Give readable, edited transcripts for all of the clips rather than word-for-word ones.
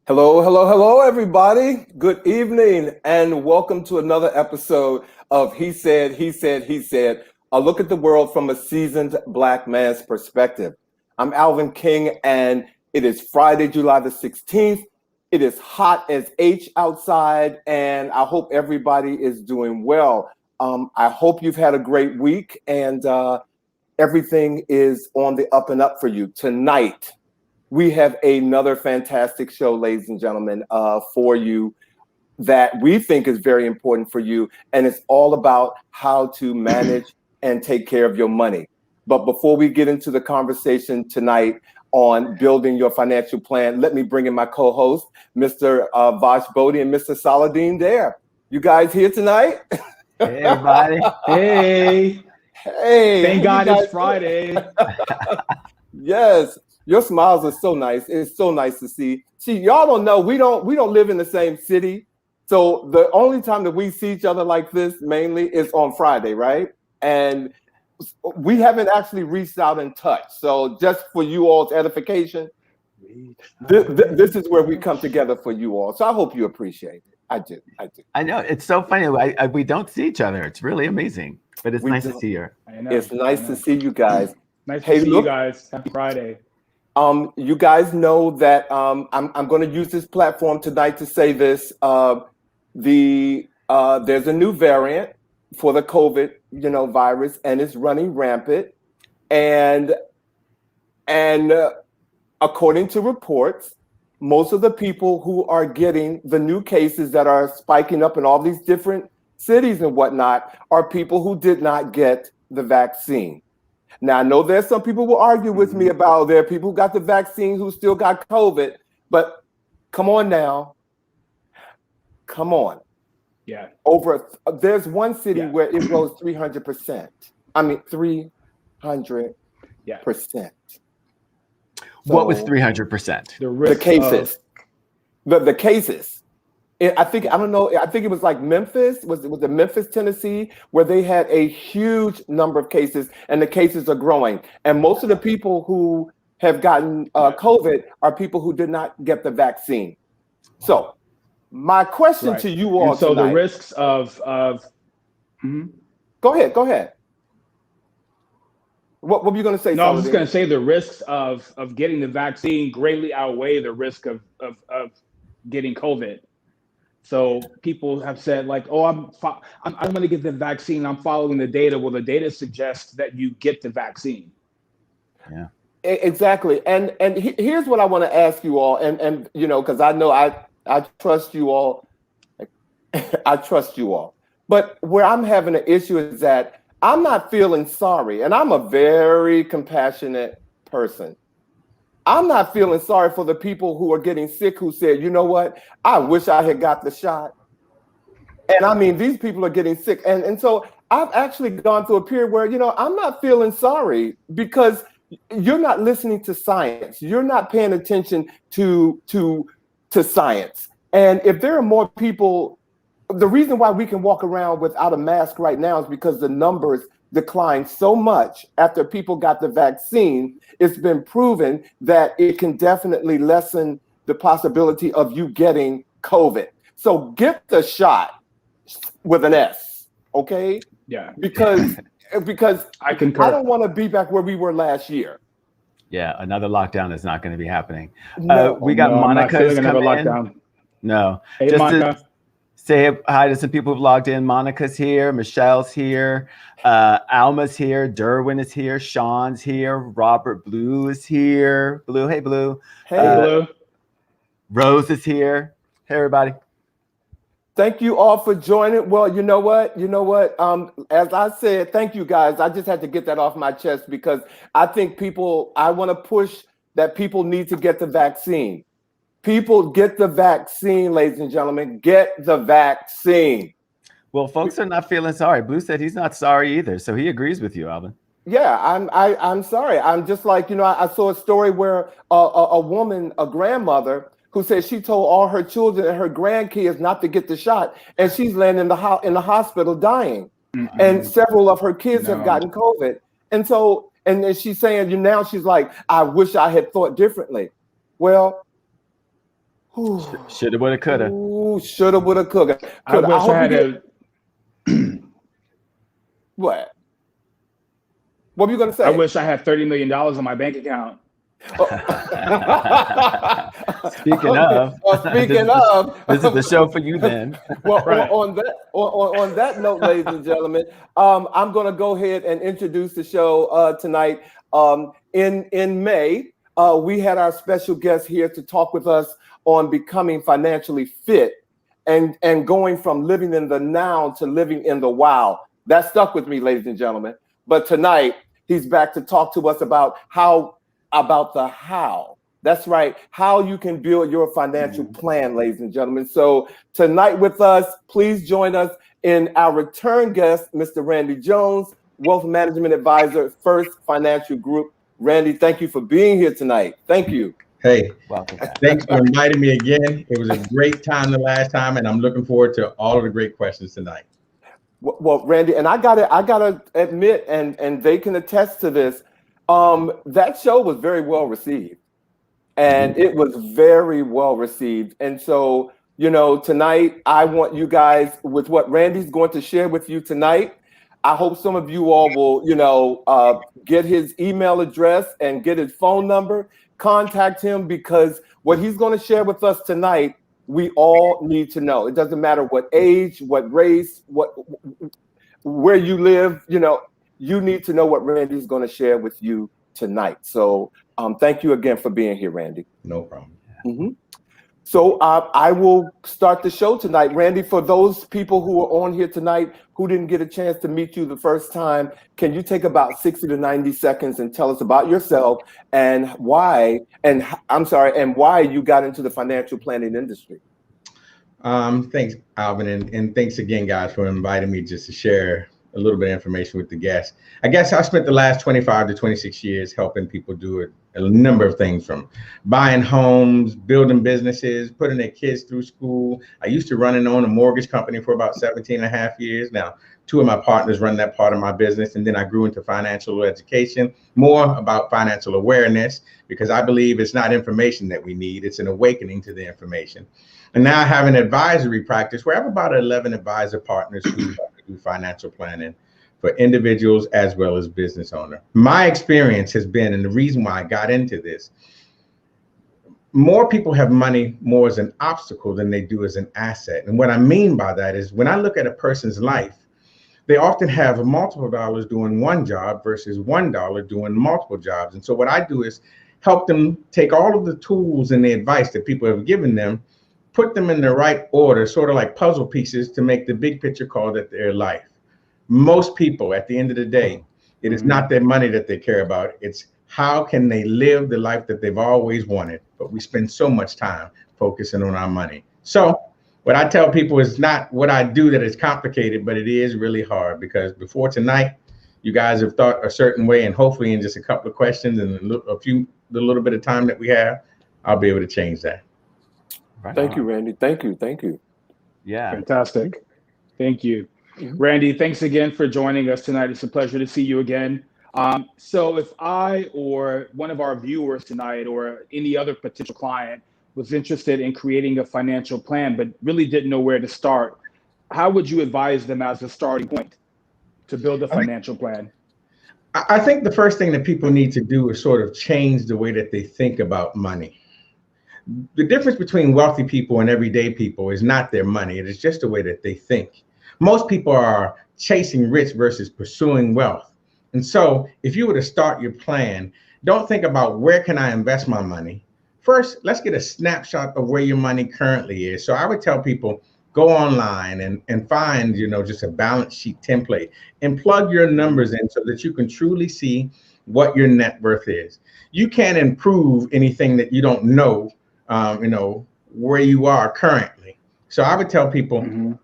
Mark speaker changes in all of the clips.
Speaker 1: Hello, hello, hello, everybody. Good evening, and welcome to another episode of He Said, He Said, He Said, a look at the world from a seasoned Black man's perspective. I'm Alvin King, and it is Friday, July the 16th. It is hot as H outside, and I hope everybody is doing well. I hope you've had a great week, and everything is on the up and up for you. Tonight, we have another fantastic show, ladies and gentlemen, for you that we think is very important for you. And it's all about how to manage and take care of your money. But before we get into the conversation tonight on building your financial plan, let me bring in my co-host, Mr. Vash, Bodie, and Mr. Saladin Deir. You guys here tonight?
Speaker 2: Hey, everybody.
Speaker 3: Hey.
Speaker 1: Hey.
Speaker 3: Thank God it's Friday.
Speaker 1: Yes. Your smiles are so nice. It's so nice to see. See, y'all don't know, we don't live in the same city. So the only time that we see each other like this mainly is on Friday, right? And we haven't actually reached out and touched. So just for you all's edification, this is where we come together for you all. So I hope you appreciate it. I do.
Speaker 2: I know. It's so funny. We don't see each other. It's really amazing. But it's nice to see you.
Speaker 1: It's nice to see you guys.
Speaker 3: Nice to see you guys. Happy Friday.
Speaker 1: You guys know that I'm going to use this platform tonight to say this. There's a new variant for the COVID, virus, and it's running rampant. And according to reports, most of the people who are getting the new cases that are spiking up in all these different cities and whatnot are people who did not get the vaccine. Now, I know there's some people who will argue with me about there are people who got the vaccine who still got COVID, but come on now. Come on.
Speaker 3: Yeah.
Speaker 1: There's one city where it rose 300%. I mean, 300%. So
Speaker 2: what was 300%?
Speaker 1: The cases. The cases. I think it was like Memphis. Was it Memphis, Tennessee, where they had a huge number of cases, and the cases are growing. And most of the people who have gotten COVID are people who did not get the vaccine. So, my question to you all
Speaker 3: so
Speaker 1: tonight,
Speaker 3: the risks of
Speaker 1: Go ahead. What were you going to say?
Speaker 3: No,
Speaker 1: Saladin?
Speaker 3: I was just going to say the risks of getting the vaccine greatly outweigh the risk of getting COVID. So people have said like, oh, I'm going to get the vaccine. I'm following the data. Well, the data suggests that you get the vaccine.
Speaker 2: Yeah,
Speaker 1: exactly. And here's what I want to ask you all. And because I know I trust you all. I trust you all. But where I'm having an issue is that I'm not feeling sorry. And I'm a very compassionate person. I'm not feeling sorry for the people who are getting sick who said, you know what, I wish I had got the shot. And I mean, these people are getting sick. And so I've actually gone through a period where, I'm not feeling sorry because you're not listening to science. You're not paying attention to science. And if there are more people, the reason why we can walk around without a mask right now is because the numbers declined so much after people got the vaccine. It's been proven that it can definitely lessen the possibility of you getting COVID. So get the shot with an S, okay?
Speaker 3: Yeah.
Speaker 1: Because
Speaker 3: I concur.
Speaker 1: I don't want to be back where we were last year.
Speaker 2: Yeah, another lockdown is not going to be happening.
Speaker 1: No,
Speaker 2: we got Monica's coming in. No.
Speaker 3: Hey, Monica.
Speaker 2: Say hi to some people who've logged in. Monica's here. Michelle's here. Alma's here. Derwin is here. Sean's here. Robert Blue is here. Blue, hey, Blue.
Speaker 1: Hey,
Speaker 3: Blue.
Speaker 2: Rose is here. Hey, everybody.
Speaker 1: Thank you all for joining. Well, you know what? As I said, thank you guys. I just had to get that off my chest because I think I want to push that people need to get the vaccine. People, get the vaccine, ladies and gentlemen. Get the vaccine.
Speaker 2: Well, folks are not feeling sorry. Blue said he's not sorry either, so he agrees with you, Alvin.
Speaker 1: Yeah, I'm sorry. I'm just like, I saw a story where a woman, a grandmother, who said she told all her children and her grandkids not to get the shot, and she's laying in the hospital dying. Mm-hmm. And several of her kids have gotten COVID. And so, and then she's saying, now she's like, I wish I had thought differently. Well,
Speaker 2: Shoulda, woulda, coulda.
Speaker 1: Ooh, shoulda, woulda, coulda.
Speaker 3: I wish I had
Speaker 1: a. What? What were you gonna say?
Speaker 3: I wish I had $30 million in my bank account.
Speaker 2: Speaking of, this is the show for you then.
Speaker 1: Well,
Speaker 3: Right.
Speaker 1: on that note, ladies and gentlemen, I'm going to go ahead and introduce the show tonight. In May, we had our special guest here to talk with us on becoming financially fit and going from living in the now to living in the wow. That stuck with me, ladies and gentlemen. But tonight, he's back to talk to us about the how. That's right, how you can build your financial plan, ladies and gentlemen. So tonight with us, please join us in our return guest, Mr. Randy Jones, Wealth Management Advisor, First Financial Group. Randy, thank you for being here tonight. Thank you.
Speaker 4: Hey,
Speaker 2: Welcome.
Speaker 4: Thanks for inviting me again. It was a great time the last time, and I'm looking forward to all of the great questions tonight.
Speaker 1: Well, Randy, and I gotta admit, and they can attest to this, that show was very well received. And it was very well received. And so, tonight, I want you guys, with what Randy's going to share with you tonight, I hope some of you all will, get his email address and get his phone number, contact him, because what he's going to share with us tonight, we all need to know. It doesn't matter what age, what race, where you live, you need to know what Randy's going to share with you tonight. So thank you again for being here, Randy.
Speaker 4: No problem.
Speaker 1: Mm-hmm. So I will start the show tonight. Randy, for those people who are on here tonight who didn't get a chance to meet you the first time, can you take about 60 to 90 seconds and tell us about yourself and why you got into the financial planning industry?
Speaker 4: Thanks, Alvin, and thanks again, guys, for inviting me just to share a little bit of information with the guests. I guess I spent the last 25 to 26 years helping people do a number of things, from buying homes, building businesses, putting their kids through school. I used to run and own a mortgage company for about 17 and a half years. Now, two of my partners run that part of my business. And then I grew into financial education, more about financial awareness, because I believe it's not information that we need, it's an awakening to the information. And now I have an advisory practice where I have about 11 advisor partners who do financial planning for individuals as well as business owners. My experience has been, and the reason why I got into this, more people have money more as an obstacle than they do as an asset. And what I mean by that is, when I look at a person's life, they often have multiple dollars doing one job versus $1 doing multiple jobs. And so what I do is help them take all of the tools and the advice that people have given them, put them in the right order, sort of like puzzle pieces, to make the big picture call that their life. Most people, at the end of the day, it is not their money that they care about. It's how can they live the life that they've always wanted. But we spend so much time focusing on our money. So what I tell people is not what I do that is complicated, but it is really hard, because before tonight, you guys have thought a certain way, and hopefully in just a couple of questions and the little bit of time that we have, I'll be able to change that.
Speaker 2: Right.
Speaker 1: Thank you, Randy. Thank you.
Speaker 2: Yeah.
Speaker 3: Fantastic. Thank you. Randy, thanks again for joining us tonight. It's a pleasure to see you again. So if I or one of our viewers tonight or any other potential client was interested in creating a financial plan but really didn't know where to start, how would you advise them as a starting point to build a financial plan?
Speaker 4: I think the first thing that people need to do is sort of change the way that they think about money. The difference between wealthy people and everyday people is not their money. It is just the way that they think. Most people are chasing rich versus pursuing wealth. And so if you were to start your plan, don't think about where can I invest my money. First, let's get a snapshot of where your money currently is. So I would tell people, go online and find, just a balance sheet template and plug your numbers in so that you can truly see what your net worth is. You can't improve anything that you don't know, where you are currently. So I would tell people,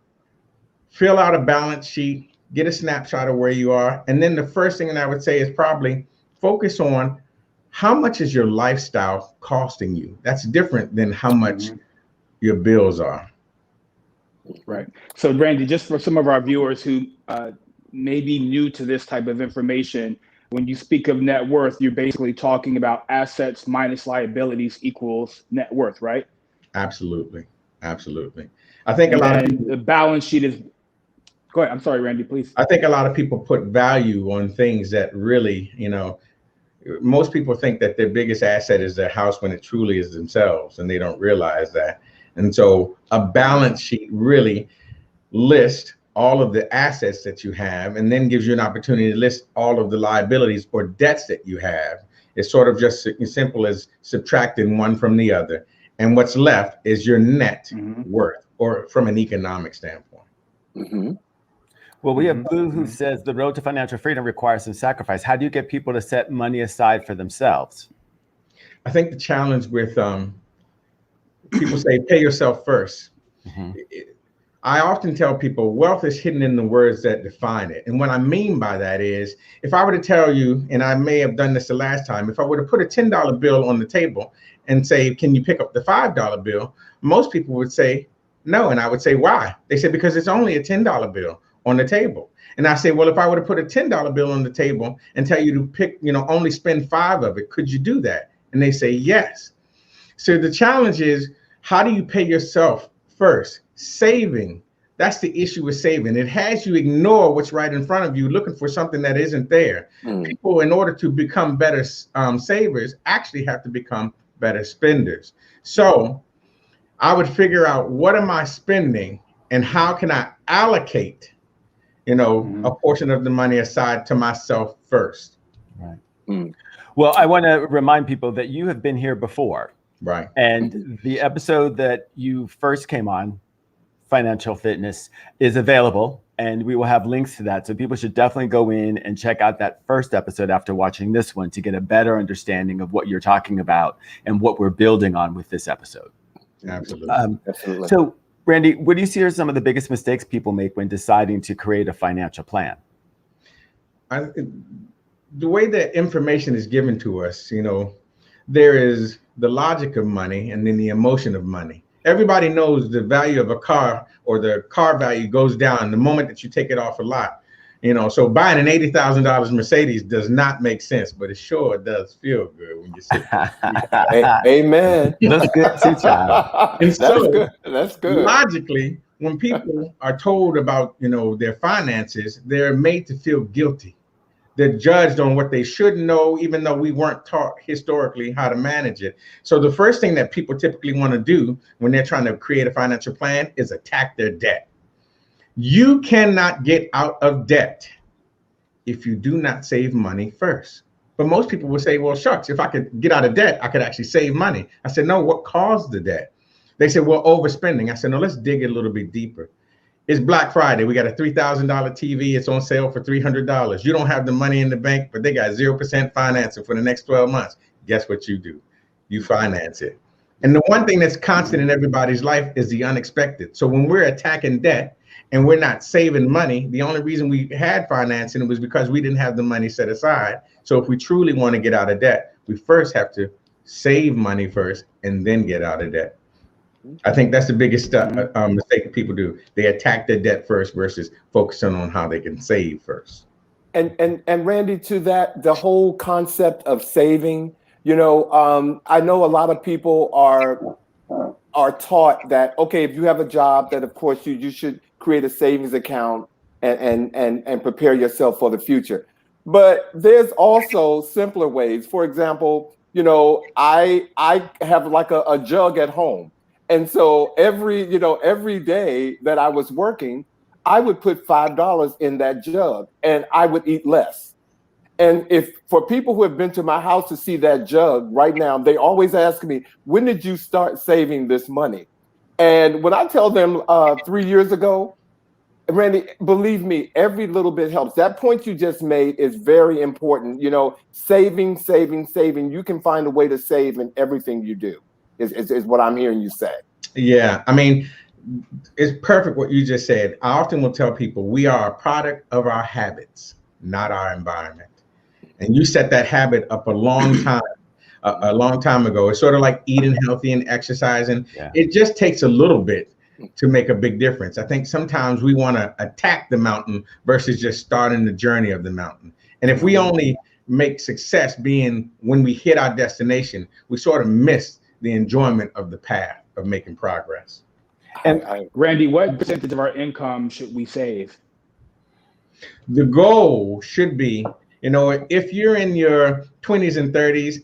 Speaker 4: fill out a balance sheet, get a snapshot of where you are. And then the first thing that I would say is probably focus on how much is your lifestyle costing you. That's different than how much your bills are.
Speaker 3: Right. So Randy, just for some of our viewers who may be new to this type of information, when you speak of net worth, you're basically talking about assets minus liabilities equals net worth, right?
Speaker 4: Absolutely. Absolutely. I think a
Speaker 3: And
Speaker 4: lot of
Speaker 3: then
Speaker 4: people,
Speaker 3: the balance sheet is. Go ahead. I'm sorry, Randy. Please.
Speaker 4: I think a lot of people put value on things that really, most people think that their biggest asset is their house when it truly is themselves, and they don't realize that. And so a balance sheet really lists all of the assets that you have, and then gives you an opportunity to list all of the liabilities or debts that you have. It's sort of just as simple as subtracting one from the other. And what's left is your net worth, or from an economic standpoint.
Speaker 1: Mm-hmm.
Speaker 2: Well, we have Blue who says the road to financial freedom requires some sacrifice. How do you get people to set money aside for themselves?
Speaker 4: I think the challenge with people say pay yourself first. I often tell people wealth is hidden in the words that define it. And what I mean by that is, if I were to tell you, and I may have done this the last time, if I were to put a $10 bill on the table and say, can you pick up the $5 bill? Most people would say no. And I would say, why? They said, because it's only a $10 bill on the table. And I say, well, if I were to put a $10 bill on the table and tell you to pick, only spend 5 of it, could you do that? And they say, yes. So the challenge is, how do you pay yourself first? Saving. That's the issue with saving. It has you ignore what's right in front of you, looking for something that isn't there. People, in order to become better savers, actually have to become better spenders. So I would figure out, what am I spending and how can I allocate a portion of the money aside to myself first.
Speaker 2: Right. Well, I want to remind people that you have been here before.
Speaker 4: Right.
Speaker 2: And the episode that you first came on, Financial Fitness, is available, and we will have links to that. So people should definitely go in and check out that first episode after watching this one to get a better understanding of what you're talking about and what we're building on with this episode.
Speaker 4: Absolutely.
Speaker 1: Absolutely.
Speaker 2: So, Randy, what do you see are some of the biggest mistakes people make when deciding to create a financial plan?
Speaker 4: The way that information is given to us, there is the logic of money and then the emotion of money. Everybody knows the value of a car, or the car value goes down the moment that you take it off a lot. So buying an $80,000 Mercedes does not make sense, but it sure does feel good when you sit there.
Speaker 1: Amen.
Speaker 2: That's good too, child.
Speaker 4: And
Speaker 1: That's
Speaker 4: so
Speaker 1: good. That's good.
Speaker 4: logically, when people are told about, their finances, they're made to feel guilty. They're judged on what they should know, even though we weren't taught historically how to manage it. So the first thing that people typically want to do when they're trying to create a financial plan is attack their debt. You cannot get out of debt if you do not save money first. But most people will say, well, shucks, if I could get out of debt, I could actually save money. I said, no, what caused the debt? They said, well, overspending. I said, no, let's dig it a little bit deeper. It's Black Friday. We got a $3,000 TV. It's on sale for $300. You don't have the money in the bank, but they got 0% financing for the next 12 months. Guess what you do? You finance it. And the one thing that's constant in everybody's life is the unexpected. So when we're attacking debt and we're not saving money, the only reason we had financing was because we didn't have the money set aside. So if we truly want to get out of debt, we first have to save money first and then get out of debt. I think that's the biggest mistake that people do. They attack their debt first versus focusing on how they can save first.
Speaker 1: And Randy, to that, the whole concept of saving, I know a lot of people are taught that, okay, if you have a job, that of course you should create a savings account and prepare yourself for the future. But there's also simpler ways. For example, I have like a jug at home. And so every day that I was working, I would put $5 in that jug and I would eat less. And if for people who have been to my house to see that jug right now, they always ask me, when did you start saving this money? And when I tell them 3 years ago, Randy, believe me, every little bit helps. That point you just made is very important. Saving. You can find a way to save in everything you do. Is what I'm hearing you say.
Speaker 4: Yeah, I mean, it's perfect what you just said. I often will tell people we are a product of our habits, not our environment. And you set that habit up a long time ago. It's sort of like eating healthy and exercising. Yeah. It just takes a little bit to make a big difference. I think sometimes we want to attack the mountain versus just starting the journey of the mountain. And if we only make success being when we hit our destination, we sort of miss the enjoyment of the path. of making progress.
Speaker 2: And
Speaker 3: Randy, what percentage of our income should we save?
Speaker 4: The goal should be, if you're in your 20s and 30s,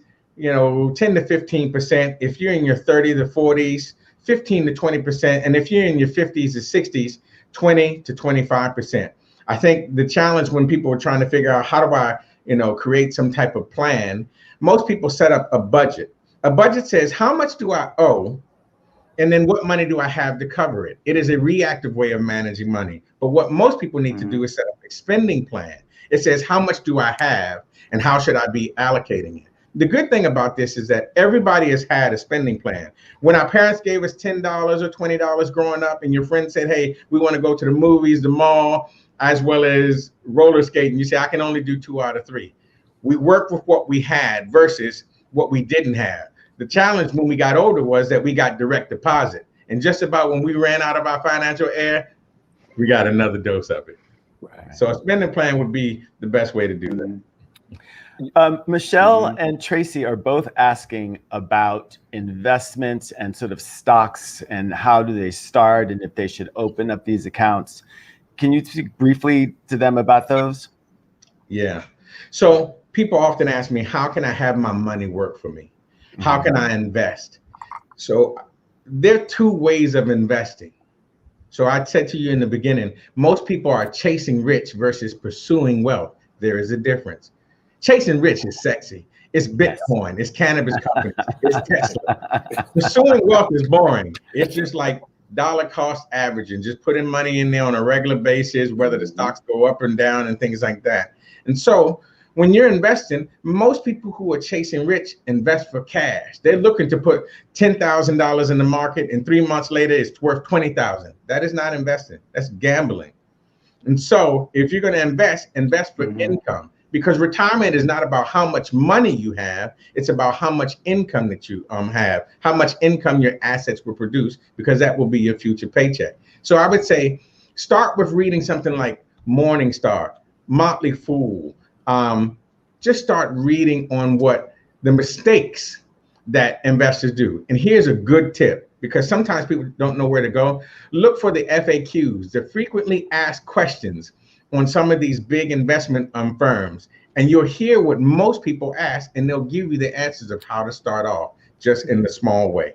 Speaker 4: 10 to 15%. If you're in your 30s to 40s, 15 to 20%. And if you're in your 50s to 60s, 20 to 25%. I think the challenge when people are trying to figure out how do I, create some type of plan, most people set up a budget. A budget says, how much do I owe? And then what money do I have to cover it? It is a reactive way of managing money. But what most people need to do is set up a spending plan. It says, how much do I have and how should I be allocating it? The good thing about this is that everybody has had a spending plan. When our parents gave us $10 or $20 growing up and your friend said, hey, we want to go to the movies, the mall, as well as roller skating, you say, I can only do 2 out of 3. We worked with what we had versus what we didn't have. The challenge when we got older was that we got direct deposit. And just about when we ran out of our financial air, we got another dose of it. Right. So a spending plan would be the best way to do that.
Speaker 2: Michelle and Tracy are both asking about investments and sort of stocks and how do they start and if they should open up these accounts. Can you speak briefly to them about those? Yeah.
Speaker 4: So people often ask me, how can I have my money work for me? How can I invest? So there are 2 ways of investing. So I said to you in the beginning, most people are chasing rich versus pursuing wealth. There is a difference. Chasing rich is sexy. It's Bitcoin, it's cannabis companies, it's Tesla. Pursuing wealth is boring. It's just like dollar cost averaging, just putting money in there on a regular basis, whether the stocks go up and down and things like that. And so when you're investing, most people who are chasing rich invest for cash. They're looking to put $10,000 in the market and 3 months later it's worth $20,000. That is not investing, that's gambling. And so if you're going to invest for income, because retirement is not about how much money you have, it's about how much income that you have, how much income your assets will produce, because that will be your future paycheck. So I would say start with reading something like Morningstar, Motley Fool. Just start reading on what the mistakes that investors do. And here's a good tip, because sometimes people don't know where to go. Look for the FAQs, the frequently asked questions on some of these big investment firms. And you'll hear what most people ask, and they'll give you the answers of how to start off just in the small way.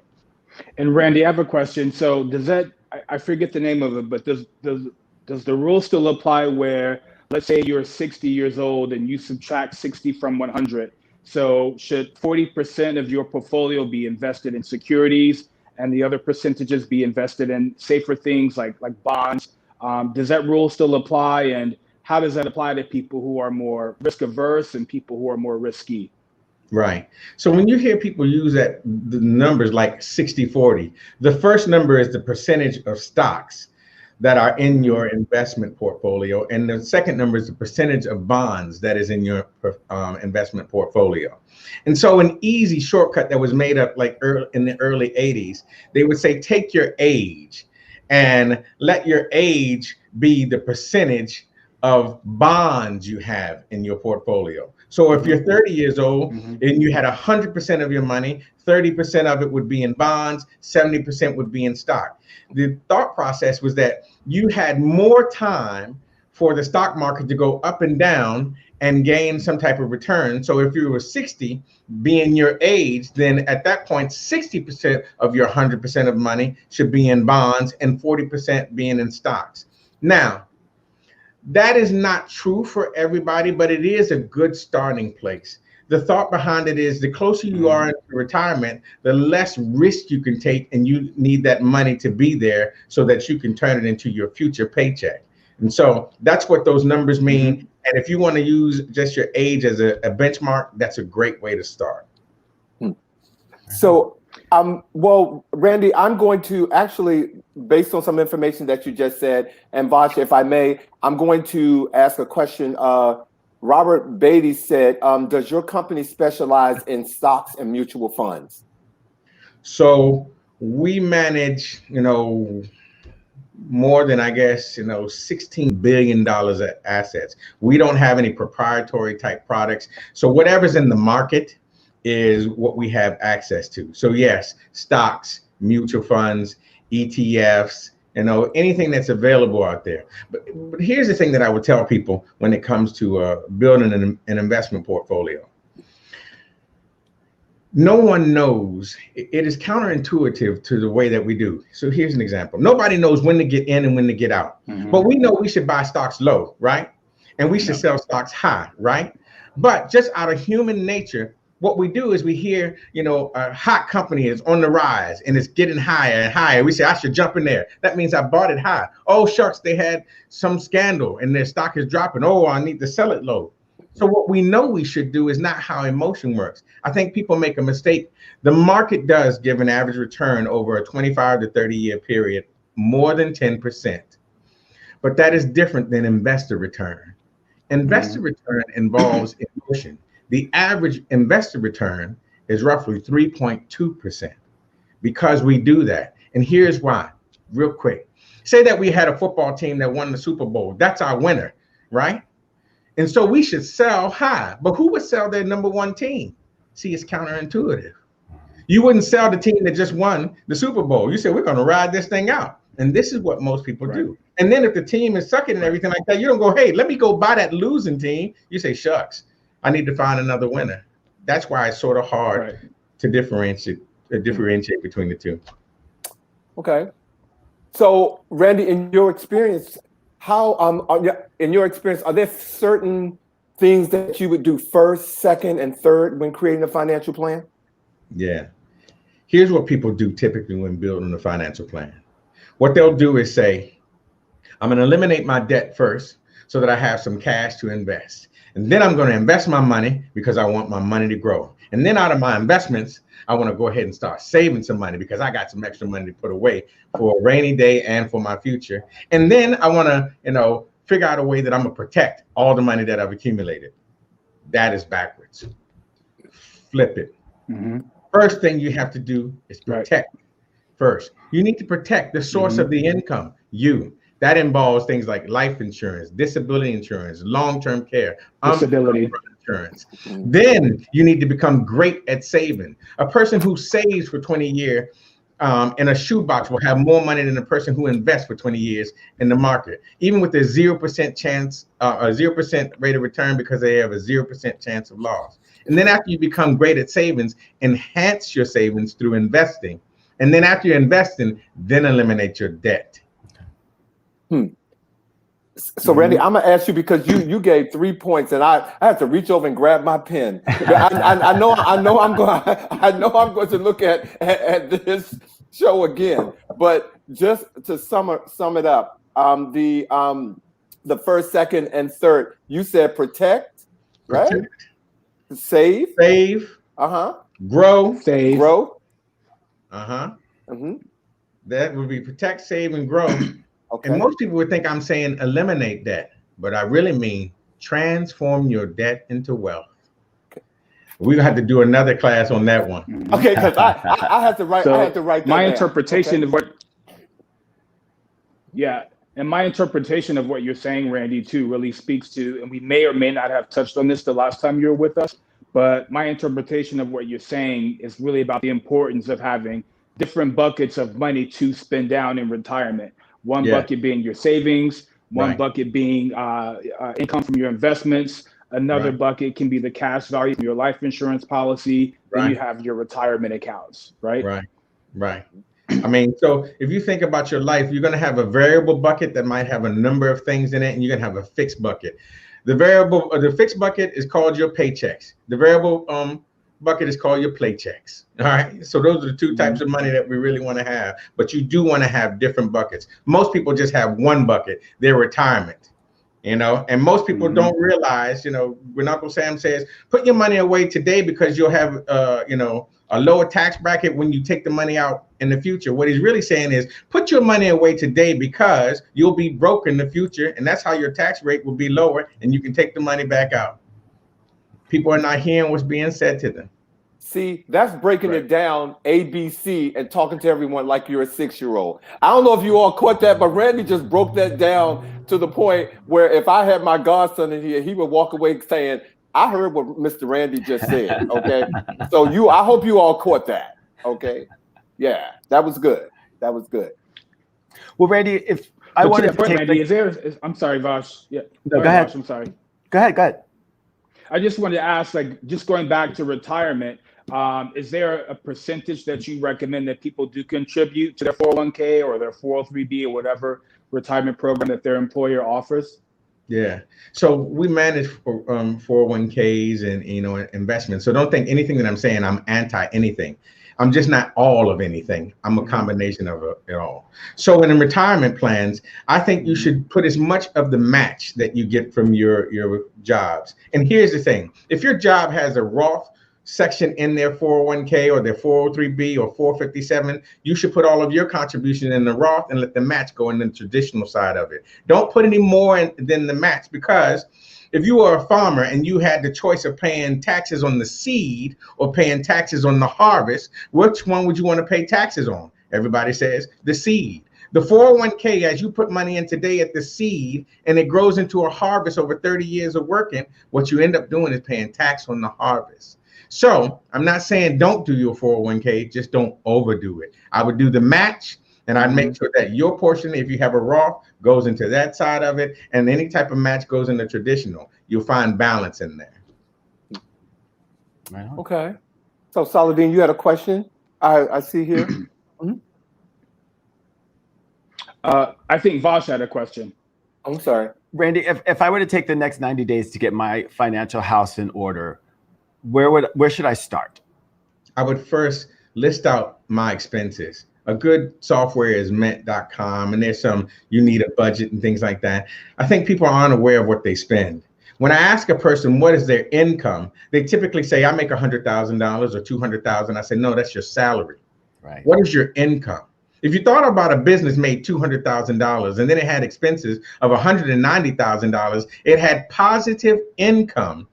Speaker 3: And Randy, I have a question. So does that, I forget the name of it, but does the rule still apply where, let's say you're 60 years old and you subtract 60 from 100. So should 40% of your portfolio be invested in securities and the other percentages be invested in safer things like bonds? Does that rule still apply? And how does that apply to people who are more risk averse and people who are more risky?
Speaker 4: Right. So when you hear people use the numbers like 60-40, the first number is the percentage of stocks that are in your investment portfolio. And the second number is the percentage of bonds that is in your investment portfolio. And so an easy shortcut that was made up like in the early 80s, they would say, take your age and let your age be the percentage of bonds you have in your portfolio. So if you're 30 years old and you had 100% of your money, 30% of it would be in bonds, 70% would be in stock. The thought process was that you had more time for the stock market to go up and down and gain some type of return. So if you were 60, being your age, then at that point, 60% of your 100% of money should be in bonds and 40% being in stocks. Now, that is not true for everybody, but it is a good starting place. The thought behind it is the closer you are into retirement, the less risk you can take, and you need that money to be there so that you can turn it into your future paycheck. And so that's what those numbers mean. And if you want to use just your age as a benchmark, that's a great way to start.
Speaker 1: So, well, Randy, I'm going to actually, based on some information that you just said, and Vash, if I may, I'm going to ask a question. Robert Beatty said, does your company specialize in stocks and mutual funds?
Speaker 4: So we manage, more than, I guess, $16 billion of assets. We don't have any proprietary type products. So whatever's in the market is what we have access to. So yes, stocks, mutual funds, ETFs, anything that's available out there. But here's the thing that I would tell people when it comes to building an investment portfolio. No one knows. It is counterintuitive to the way that we do. So here's an example. Nobody knows when to get in and when to get out. Mm-hmm. But we know we should buy stocks low, right? And we should sell stocks high, right? But just out of human nature, what we do is we hear, a hot company is on the rise and it's getting higher and higher. We say, I should jump in there. That means I bought it high. Oh, shucks, they had some scandal and their stock is dropping. Oh, I need to sell it low. So what we know we should do is not how emotion works. I think people make a mistake. The market does give an average return over a 25 to 30 year period, more than 10%. But that is different than investor return. Investor return involves emotion. The average investor return is roughly 3.2% because we do that. And here's why, real quick. Say that we had a football team that won the Super Bowl. That's our winner, right? And so we should sell high, but who would sell their number one team? See, it's counterintuitive. You wouldn't sell the team that just won the Super Bowl. You say, we're going to ride this thing out. And this is what most people do. And then if the team is sucking and everything like that, you don't go, hey, let me go buy that losing team. You say, shucks, I need to find another winner. That's why it's sort of hard to differentiate between the two.
Speaker 1: Okay. So, Randy, in your experience, are there certain things that you would do first, second, and third when creating a financial plan?
Speaker 4: Yeah. Here's what people do typically when building a financial plan. What they'll do is say, I'm going to eliminate my debt first so that I have some cash to invest. And then I'm going to invest my money because I want my money to grow. And then out of my investments, I want to go ahead and start saving some money because I got some extra money to put away for a rainy day and for my future. And then I want to, figure out a way that I'm going to protect all the money that I've accumulated. That is backwards. Flip it. Mm-hmm. First thing you have to do is protect first. You need to protect the source of the income, That involves things like life insurance, disability insurance, long-term care,
Speaker 3: disability
Speaker 4: insurance. Then you need to become great at saving. A person who saves for 20 years in a shoebox will have more money than a person who invests for 20 years in the market, even with a 0% chance, a 0% rate of return because they have a 0% chance of loss. And then after you become great at savings, enhance your savings through investing. And then after you're investing, then eliminate your debt.
Speaker 1: So Randy, I'm gonna ask you because you gave 3 points, and I have to reach over and grab my pen. I know I'm going to look at this show again. But just to sum it up, the first, second, and third, you said protect, right? Save.
Speaker 4: Grow.
Speaker 3: Save.
Speaker 1: Grow.
Speaker 4: That would be protect, save, and grow.
Speaker 1: Okay.
Speaker 4: And most people would think I'm saying eliminate debt, but I really mean transform your debt into wealth. We're gonna have to do another class on that one.
Speaker 1: Okay, because I had to write. So I had to write.
Speaker 3: My interpretation of what. Yeah, and my interpretation of what you're saying, Randy, too, really speaks to, and we may or may not have touched on this the last time you were with us, but my interpretation of what you're saying is really about the importance of having different buckets of money to spend down in retirement. One bucket being your savings, one bucket being income from your investments. Another bucket can be the cash value from your life insurance policy. Then you have your retirement accounts, right?
Speaker 4: Right. I mean, so if you think about your life, you're going to have a variable bucket that might have a number of things in it, and you're going to have a fixed bucket. The fixed bucket is called your paychecks. The variable bucket is called your playchecks. All right. So those are the two types of money that we really want to have, but you do want to have different buckets. Most people just have one bucket, their retirement, and most people don't realize, when Uncle Sam says, put your money away today because you'll have, a lower tax bracket when you take the money out in the future. What he's really saying is put your money away today because you'll be broke in the future. And that's how your tax rate will be lower and you can take the money back out. People are not hearing what's being said to them.
Speaker 1: See, that's breaking it down, ABC, and talking to everyone like you're a 6-year-old. I don't know if you all caught that, but Randy just broke that down to the point where if I had my godson in here, he would walk away saying, I heard what Mr. Randy just said, okay? So I hope you all caught that, okay? Yeah, that was good. That was good.
Speaker 2: Well, Randy, if I
Speaker 3: But to
Speaker 2: wanted
Speaker 3: that
Speaker 2: to
Speaker 3: point,
Speaker 2: take
Speaker 3: Randy,
Speaker 2: the,
Speaker 3: I'm sorry, Vash. Yeah,
Speaker 2: no, go ahead.
Speaker 3: Vash. I'm sorry.
Speaker 2: Go ahead.
Speaker 3: I just wanted to ask, like, just going back to retirement, is there a percentage that you recommend that people do contribute to their 401k or their 403b or whatever retirement program that their employer offers?
Speaker 4: Yeah. So we manage 401ks and investments. So don't think anything that I'm saying I'm anti anything. I'm just not all of anything. I'm a combination of it all. So in retirement plans, I think you should put as much of the match that you get from your jobs. And here's the thing: if your job has a Roth section in their 401k or their 403b or 457, you should put all of your contribution in the Roth and let the match go in the traditional side of it. Don't put any more in than the match, because if you are a farmer and you had the choice of paying taxes on the seed or paying taxes on the harvest, which one would you want to pay taxes on? Everybody says the seed. The 401k, as you put money in today at the seed and it grows into a harvest over 30 years of working, what you end up doing is paying tax on the harvest. So I'm not saying don't do your 401k, just don't overdo it. I would do the match, and I'd make sure that your portion, if you have a Roth, goes into that side of it, and any type of match goes in the traditional. You'll find balance in there.
Speaker 2: Right on.
Speaker 1: Okay. So Saladin, you had a question? I see here.
Speaker 3: I think Vash had a question.
Speaker 1: I'm sorry.
Speaker 2: Randy, if I were to take the next 90 days to get my financial house in order, where should I start?
Speaker 4: I would first list out my expenses. A good software is mint.com, and there's some, you need a budget and things like that. I think people are unaware of what they spend. When I ask a person what is their income, they typically say, I make $100,000 or $200,000. I say, no, that's your salary.
Speaker 2: Right.
Speaker 4: What is your income? If you thought about a business made $200,000 and then it had expenses of $190,000, it had positive income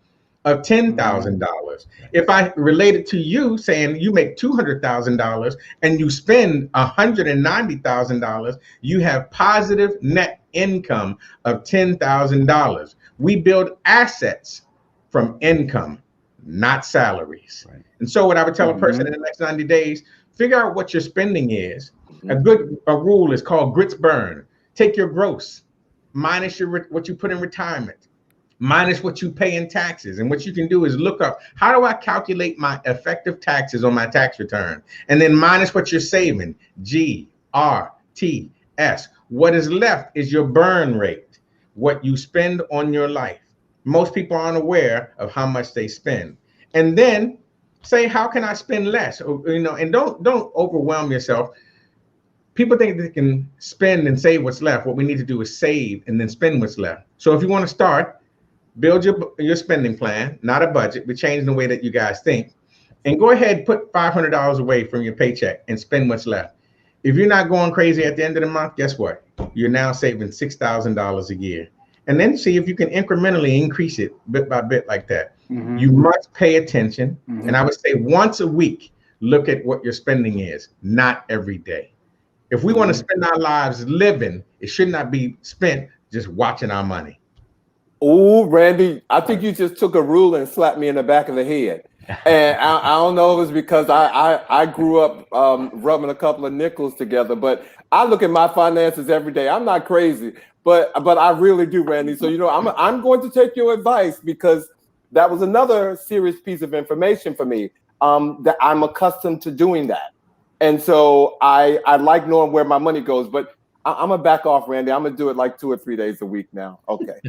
Speaker 4: of $10,000. If I related to you saying you make $200,000 and you spend $190,000, you have positive net income of $10,000. We build assets from income, not salaries. Right. And so what I would tell a person in the next 90 days, figure out what your spending is. A rule is called grits burn. Take your gross minus what you put in retirement, minus what you pay in taxes. And what you can do is look up, how do I calculate my effective taxes on my tax return? And then minus what you're saving, GRTS. What is left is your burn rate, what you spend on your life. Most people aren't aware of how much they spend. And then say, how can I spend less? And don't overwhelm yourself. People think they can spend and save what's left. What we need to do is save and then spend what's left. So if you want to start, build your spending plan, not a budget. We're changing the way that you guys think. And go ahead and put $500 away from your paycheck and spend what's left. If you're not going crazy at the end of the month, guess what? You're now saving $6,000 a year. And then see if you can incrementally increase it bit by bit like that. You must pay attention. And I would say once a week, look at what your spending is, not every day. If we want to spend our lives living, it should not be spent just watching our money.
Speaker 1: Oh, Randy, I think you just took a ruler and slapped me in the back of the head. And I don't know if it's because I grew up rubbing a couple of nickels together, but I look at my finances every day. I'm not crazy, but I really do, Randy. So, I'm going to take your advice, because that was another serious piece of information for me, that I'm accustomed to doing that. And so I like knowing where my money goes, but I'm gonna back off, Randy. I'm gonna do it like 2 or 3 days a week now. Okay.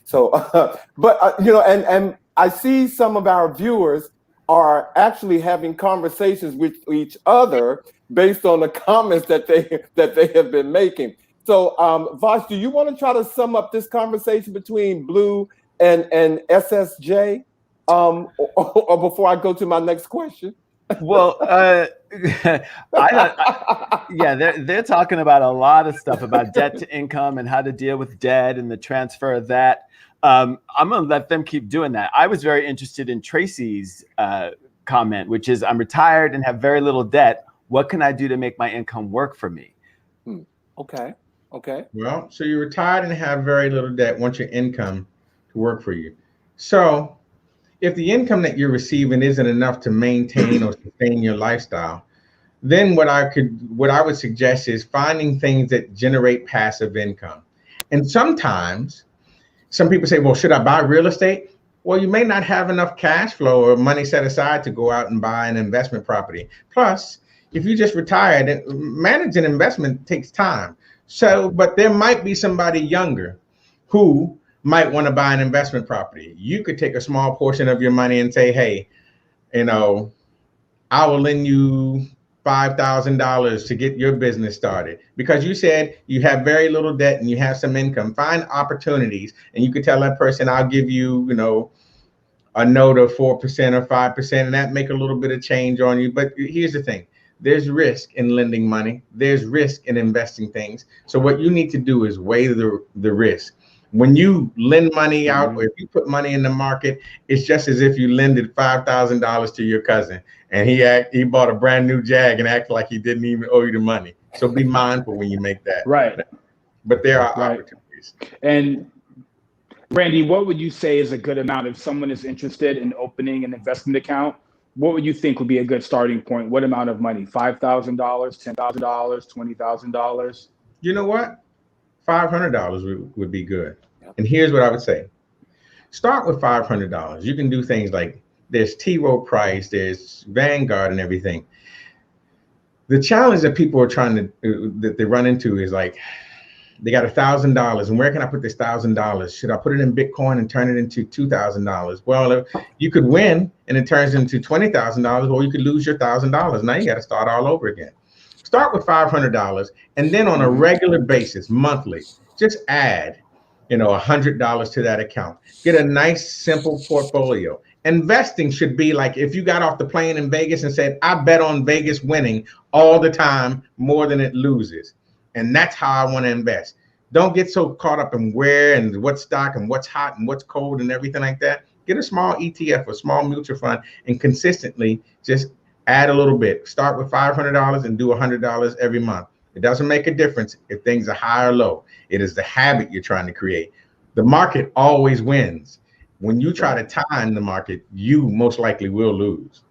Speaker 1: So, and I see some of our viewers are actually having conversations with each other based on the comments that they have been making. So, Vash, do you want to try to sum up this conversation between Blue and SSJ, or before I go to my next question?
Speaker 2: Well, they're talking about a lot of stuff about debt to income and how to deal with debt and the transfer of that. I'm going to let them keep doing that. I was very interested in Tracy's comment, which is, I'm retired and have very little debt. What can I do to make my income work for me?
Speaker 1: Okay.
Speaker 4: Well, so you're retired and have very little debt, want your income to work for you. So if the income that you're receiving isn't enough to maintain or sustain your lifestyle, then what I would suggest is finding things that generate passive income. And sometimes some people say, well, should I buy real estate? Well, you may not have enough cash flow or money set aside to go out and buy an investment property. Plus, if you just retired, managing investment takes time. So, but there might be somebody younger who might want to buy an investment property. You could take a small portion of your money and say, hey, I will lend you $5,000 to get your business started, because you said you have very little debt and you have some income. Find opportunities, and you could tell that person, I'll give you, a note of 4% or 5%, and that make a little bit of change on you. But here's the thing. There's risk in lending money. There's risk in investing things. So what you need to do is weigh the risk. When you lend money out, or if you put money in the market, it's just as if you lended $5,000 to your cousin, and he bought a brand new Jag and acted like he didn't even owe you the money. So be mindful when you make that.
Speaker 3: Right.
Speaker 4: But there are opportunities.
Speaker 3: And Randy, what would you say is a good amount if someone is interested in opening an investment account? What would you think would be a good starting point? What amount of money? $5,000, $10,000, $20,000?
Speaker 4: You know what? $500 would be good. And here's what I would say. Start with $500. You can do things like there's T. Rowe Price, there's Vanguard and everything. The challenge that people are that they run into is like, they got $1,000, and where can I put this $1,000? Should I put it in Bitcoin and turn it into $2,000? Well, you could win and it turns into $20,000, or you could lose your $1,000. Now you got to start all over again. Start with $500, and then on a regular basis, monthly, just add, $100 to that account. Get a nice, simple portfolio. Investing should be like if you got off the plane in Vegas and said, I bet on Vegas winning all the time more than it loses. And that's how I want to invest. Don't get so caught up in where and what stock and what's hot and what's cold and everything like that. Get a small ETF, a small mutual fund, and consistently just add a little bit. Start with $500 and do $100 every month. It doesn't make a difference if things are high or low. It is the habit you're trying to create. The market always wins. When you try to time the market, you most likely will lose.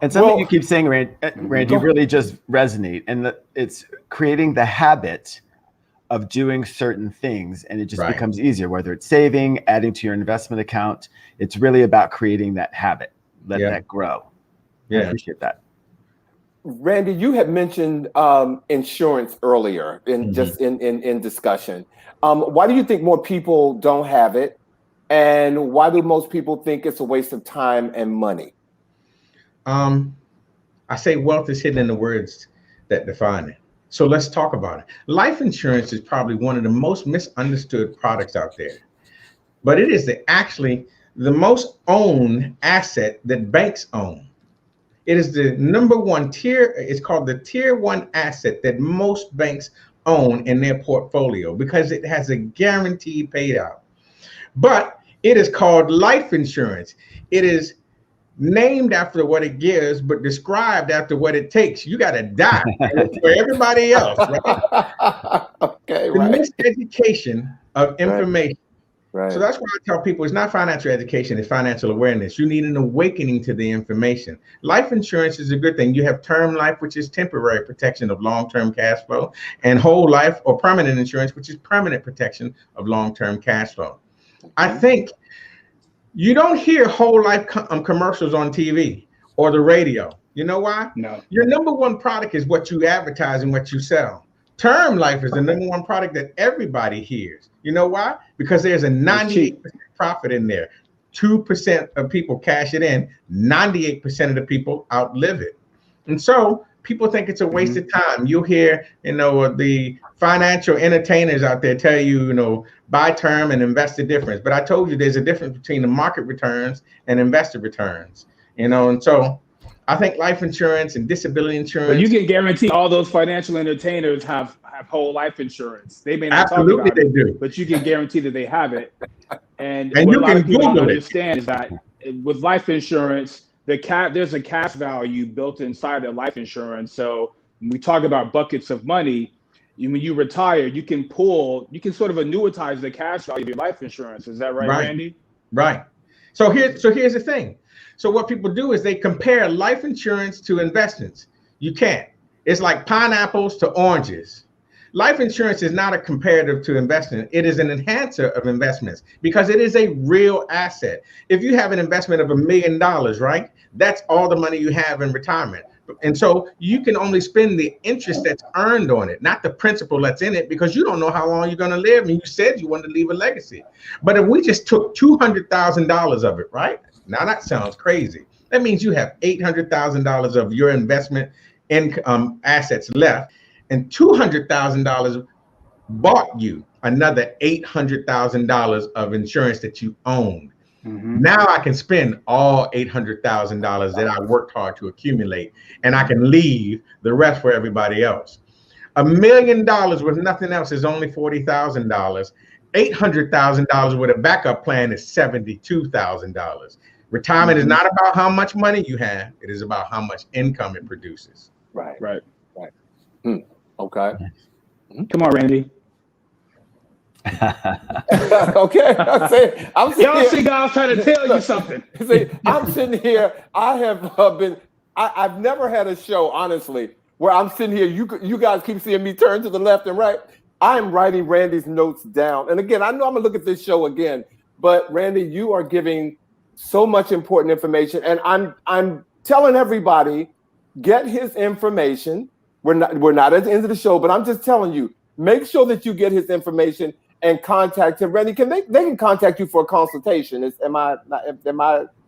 Speaker 2: And something you keep saying, Randy, really just resonate. And it's creating the habit of doing certain things, and it just becomes easier, whether it's saving, adding to your investment account. It's really about creating that habit. Let that grow. I appreciate that.
Speaker 1: Randy, you had mentioned insurance earlier in discussion. Why do you think more people don't have it? And why do most people think it's a waste of time and money?
Speaker 4: I say wealth is hidden in the words that define it. So let's talk about it. Life insurance is probably one of the most misunderstood products out there, but it is actually the most owned asset that banks own. It is the number one tier. It's called the tier one asset that most banks own in their portfolio because it has a guaranteed payout. But it is called life insurance. It is named after what it gives, but described after what it takes. You got to die for everybody else, right?
Speaker 1: Okay,
Speaker 4: the miseducation of information.
Speaker 1: Right.
Speaker 4: So that's why I tell people it's not financial education, it's financial awareness. You need an awakening to the information. Life insurance is a good thing. You have term life, which is temporary protection of long-term cash flow, and whole life or permanent insurance, which is permanent protection of long-term cash flow. I think you don't hear whole life commercials on TV or the radio. You know why?
Speaker 3: No.
Speaker 4: Your number one product is what you advertise and what you sell. Term life is the number one product that everybody hears. You know why? Because there's a 98% profit in there. 2% of people cash it in. 98% of the people outlive it. And so people think it's a waste of time. You'll hear, the financial entertainers out there tell you, buy term and invest the difference. But I told you there's a difference between the market returns and investor returns, and so I think life insurance and disability insurance.
Speaker 3: But you can guarantee all those financial entertainers have whole life insurance. They may not talk about
Speaker 4: they
Speaker 3: it,
Speaker 4: do.
Speaker 3: but you can guarantee that they have it. And
Speaker 4: you
Speaker 3: what a lot
Speaker 4: can
Speaker 3: of people don't
Speaker 4: Google it.
Speaker 3: understand is that with life insurance, there's a cash value built inside of life insurance. So when we talk about buckets of money, when you retire, you can sort of annuitize the cash value of your life insurance. Is that right, Randy?
Speaker 4: Right. So here's the thing. So what people do is they compare life insurance to investments. You can't. It's like pineapples to oranges. Life insurance is not a comparative to investment. It is an enhancer of investments because it is a real asset. If you have an investment of $1 million, right? That's all the money you have in retirement. And so you can only spend the interest that's earned on it, not the principal that's in it, because you don't know how long you're going to live. And you said you wanted to leave a legacy. But if we just took $200,000 of it, right? Now that sounds crazy. That means you have $800,000 of your investment income assets left, and $200,000 bought you another $800,000 of insurance that you own. Now I can spend all $800,000 that I worked hard to accumulate, and I can leave the rest for everybody else. $1 million with nothing else is only $40,000. $800,000 with a backup plan is $72,000. Retirement is not about how much money you have; it is about how much income it produces.
Speaker 1: Right. Okay.
Speaker 3: Come on, Randy.
Speaker 1: Okay. I'm sitting
Speaker 3: Y'all
Speaker 1: here.
Speaker 3: see guys trying to tell you something.
Speaker 1: See, I'm sitting here. I have I've never had a show, honestly, where I'm sitting here. You guys keep seeing me turn to the left and right. I'm writing Randy's notes down. And again, I know I'm gonna look at this show again, but Randy, you are giving so much important information, and I'm telling everybody, get his information. We're not at the end of the show, but I'm just telling you, make sure that you get his information and contact him. Randy, they can contact you for a consultation? Am I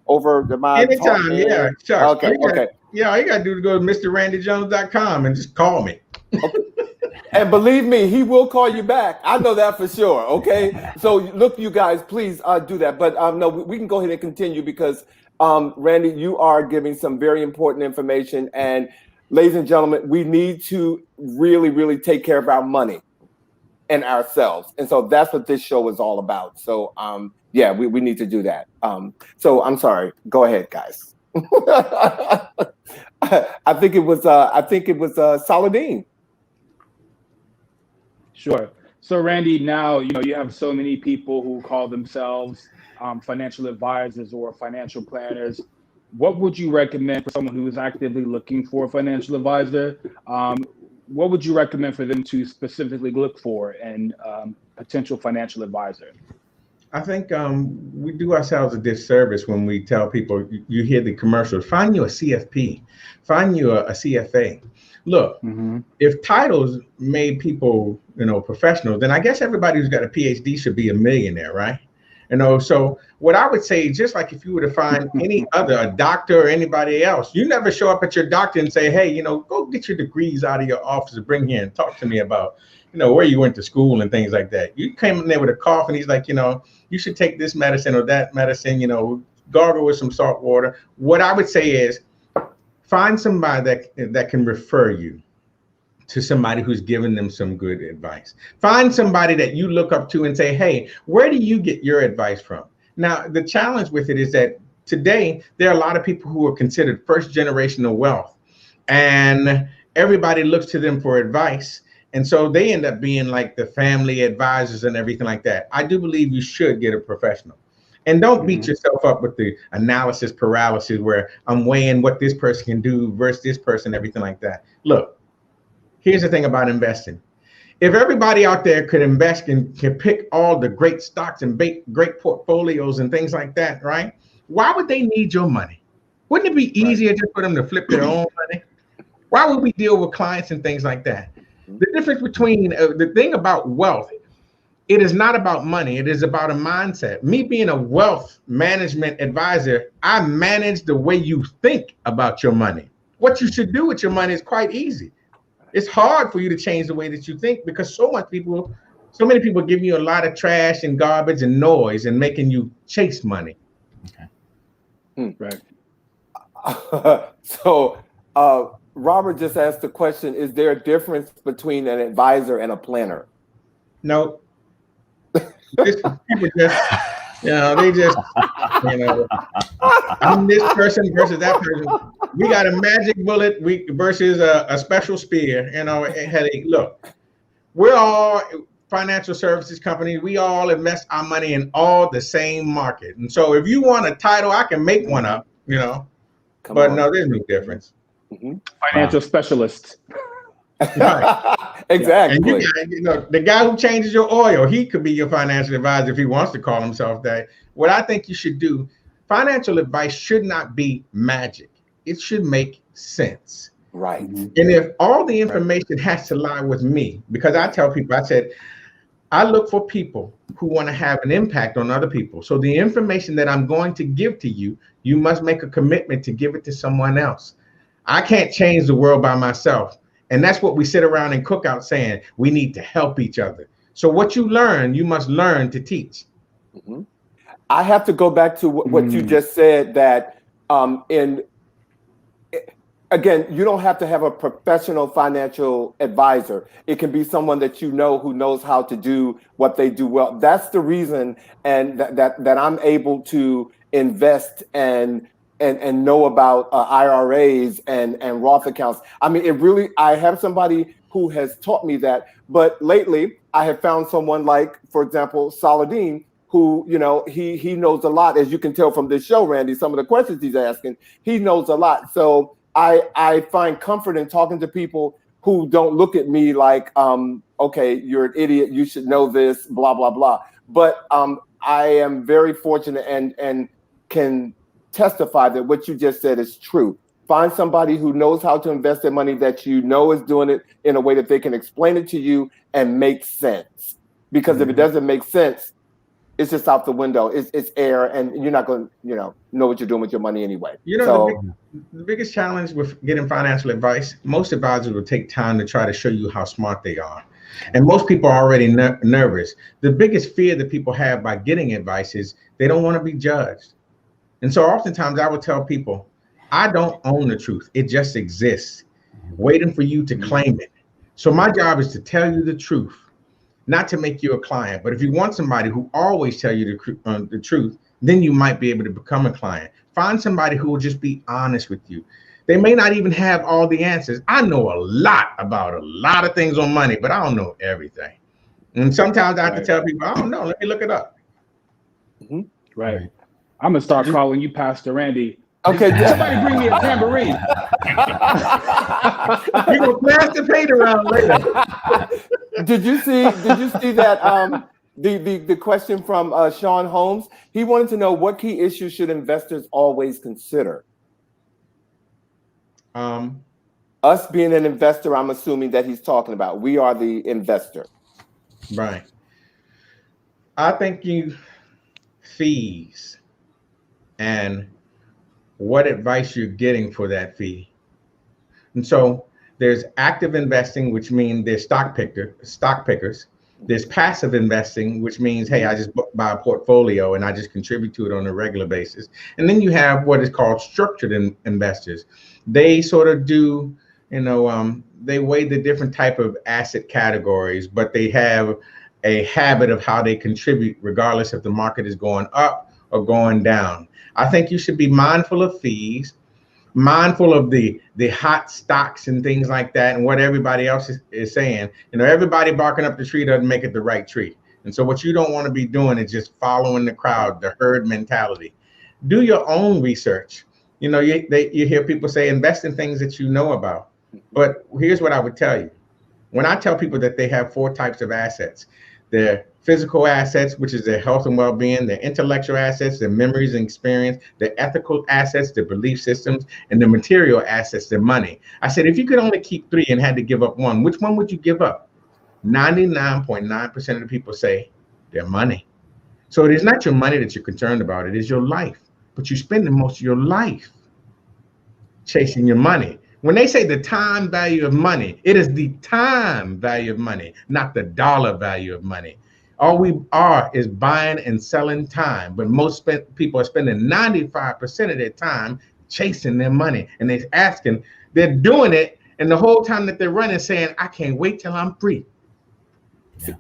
Speaker 1: over?
Speaker 4: Anytime,
Speaker 1: talking?
Speaker 4: yeah, sure.
Speaker 1: Okay.
Speaker 4: Yeah, all you gotta do is go to MrRandyJones.com and just call me.
Speaker 1: Okay. And believe me, he will call you back. I know that for sure. Okay. So look, you guys, please do that. But no, we can go ahead and continue because Randy, you are giving some very important information. And ladies and gentlemen, we need to really, really take care of our money and ourselves. And so that's what this show is all about. So yeah, we need to do that. So I'm sorry. Go ahead, guys. I think it was Saladin.
Speaker 3: Sure. So Randy, now you have so many people who call themselves financial advisors or financial planners. What would you recommend for someone who is actively looking for a financial advisor? What would you recommend for them to specifically look for in potential financial advisor?
Speaker 4: I think we do ourselves a disservice when we tell people, you hear the commercials, find you a CFP, find you a CFA. Look, if titles made people, professionals, then I guess everybody who's got a PhD should be a millionaire, right? So what I would say, just like if you were to find any other, a doctor or anybody else, you never show up at your doctor and say, hey, go get your degrees out of your office and bring here and talk to me about, where you went to school and things like that. You came in there with a cough and he's like, you should take this medicine or that medicine, gargle with some salt water. What I would say is find somebody that can refer you to somebody who's giving them some good advice. Find somebody that you look up to and say, hey, where do you get your advice from? Now, the challenge with it is that today, there are a lot of people who are considered first generational wealth, and everybody looks to them for advice. And so they end up being like the family advisors and everything like that. I do believe you should get a professional. And don't beat yourself up with the analysis paralysis where I'm weighing what this person can do versus this person, everything like that. Look, here's the thing about investing. If everybody out there could invest and can pick all the great stocks and great portfolios and things like that, right? Why would they need your money? Wouldn't it be easier just for them to flip their own money? Why would we deal with clients and things like that? The difference between the thing about wealth, it is not about money. It is about a mindset. Me being a wealth management advisor, I manage the way you think about your money. What you should do with your money is quite easy. It's hard for you to change the way that you think because so many people give you a lot of trash and garbage and noise and making you chase money.
Speaker 3: Okay. Right.
Speaker 1: So Robert just asked the question, is there a difference between an advisor and a planner?
Speaker 4: No. People just, they just, I'm this person versus that person. We got a magic bullet versus a special spear, headache. Look, we're all financial services companies. We all invest our money in all the same market. And so if you want a title, I can make one up. you know.
Speaker 1: Come
Speaker 4: But
Speaker 1: on.
Speaker 4: no, there's no difference.
Speaker 3: Financial specialist.
Speaker 4: Right.
Speaker 1: Exactly.
Speaker 4: And the guy who changes your oil, he could be your financial advisor if he wants to call himself that. What I think you should do, financial advice should not be magic. It should make sense.
Speaker 1: Right.
Speaker 4: And if all the information has to lie with me, because I tell people, I said, I look for people who want to have an impact on other people. So the information that I'm going to give to you, you must make a commitment to give it to someone else. I can't change the world by myself. And that's what we sit around and cook out saying, we need to help each other. So what you learn, you must learn to teach.
Speaker 1: I have to go back to what you just said, that again, you don't have to have a professional financial advisor. It can be someone that you know who knows how to do what they do well. That's the reason, and that I'm able to invest and know about IRAs and Roth accounts. I mean, I have somebody who has taught me that. But lately, I have found someone like, for example, Saladin, who, he knows a lot. As you can tell from this show, Randy, some of the questions he's asking, he knows a lot. So I find comfort in talking to people who don't look at me like, okay, you're an idiot, you should know this, blah, blah, blah. But I am very fortunate and can testify that what you just said is true. Find somebody who knows how to invest their money, that is doing it in a way that they can explain it to you and make sense. Because if it doesn't make sense, it's just out the window. It's air, and you're not going to, know what you're doing with your money anyway.
Speaker 4: The biggest challenge with getting financial advice, most advisors will take time to try to show you how smart they are. And most people are already nervous. The biggest fear that people have by getting advice is they don't want to be judged. And so oftentimes I will tell people, I don't own the truth. It just exists, waiting for you to claim it. So my job is to tell you the truth, not to make you a client. But if you want somebody who always tell you the truth, then you might be able to become a client. Find somebody who will just be honest with you. They may not even have all the answers. I know a lot about a lot of things on money, but I don't know everything. And sometimes I have to tell people, I don't know, let me look it up.
Speaker 3: Right. I'm going to start calling you Pastor Randy.
Speaker 1: Okay.
Speaker 3: Somebody bring me a tambourine.
Speaker 4: You're going to pass the paint around later.
Speaker 1: Did you see that the question from Sean Holmes? He wanted to know, what key issues should investors always consider? Us being an investor, I'm assuming that he's talking about. We are the investor.
Speaker 4: Right. I think fees and what advice you're getting for that fee. And so there's active investing, which means there's stock pickers. There's passive investing, which means, hey, I just buy a portfolio and I just contribute to it on a regular basis. And then you have what is called structured investors. They sort of do, they weigh the different type of asset categories, but they have a habit of how they contribute regardless if the market is going up or going down. I think you should be mindful of fees, mindful of the hot stocks and things like that, and what everybody else is saying. Everybody barking up the tree doesn't make it the right tree. And so what you don't want to be doing is just following the crowd, the herd mentality. Do your own research. You hear people say invest in things that you know about. But here's what I would tell you. When I tell people that they have 4 types of assets, their physical assets, which is their health and well-being, their intellectual assets, their memories and experience, their ethical assets, their belief systems, and the material assets, their money. I said, if you could only keep 3 and had to give up 1, which one would you give up? 99.9% of the people say their money. So it is not your money that you're concerned about. It is your life. But you're spending most of your life chasing your money. When they say the time value of money, it is the time value of money, not the dollar value of money. All we are is buying and selling time. But most people are spending 95% of their time chasing their money. And they're doing it. And the whole time that they're running saying, I can't wait till I'm free.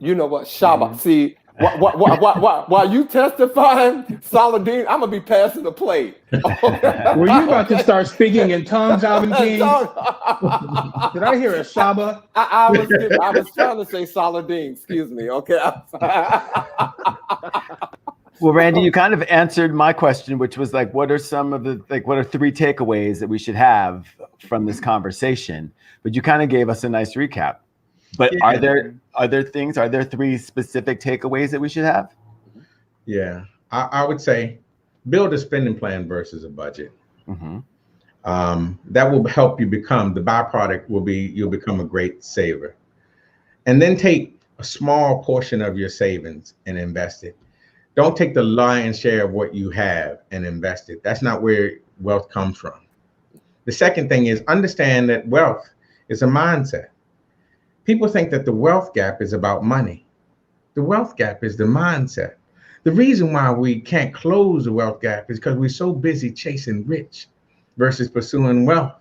Speaker 1: You know what, Shaba, see, while you testifying, Saladin, I'm going to be passing the plate.
Speaker 3: Were you about to start speaking in tongues, Alvin King? Did I hear a Shaba?
Speaker 1: I was trying to say Saladin, excuse me, okay?
Speaker 2: Well, Randy, you kind of answered my question, which was like, what are some of the, like, what are 3 takeaways that we should have from this conversation? But you kind of gave us a nice recap. But
Speaker 4: Yeah.
Speaker 2: are there 3 specific takeaways that we should have?
Speaker 4: Yeah, I would say build a spending plan versus a budget.
Speaker 2: Mm-hmm.
Speaker 4: That will help you become, the byproduct will be, you'll become a great saver. And then take a small portion of your savings and invest it. Don't take the lion's share of what you have and invest it. That's not where wealth comes from. The second thing is understand that wealth is a mindset. People think that the wealth gap is about money. The wealth gap is the mindset. The reason why we can't close the wealth gap is because we're so busy chasing rich versus pursuing wealth.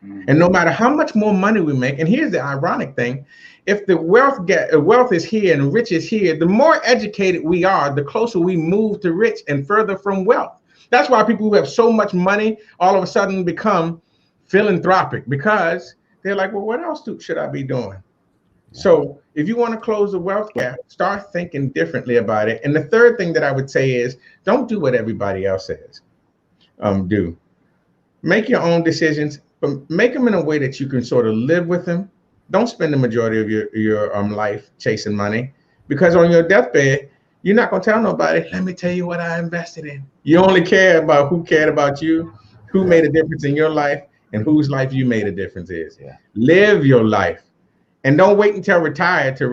Speaker 4: And no matter how much more money we make, and here's the ironic thing, if the wealth is here and rich is here, the more educated we are, the closer we move to rich and further from wealth. That's why people who have so much money all of a sudden become philanthropic, because they're like, well, what else should I be doing? So if you want to close the wealth gap, start thinking differently about it. And the third thing that I would say is don't do what everybody else says. Do. Make your own decisions, but make them in a way that you can sort of live with them. Don't spend the majority of your life chasing money, because on your deathbed, you're not going to tell nobody, let me tell you what I invested in. You only care about who cared about you, who made a difference in your life, and whose life you made a difference is. Yeah. Live your life. And don't wait until retirement to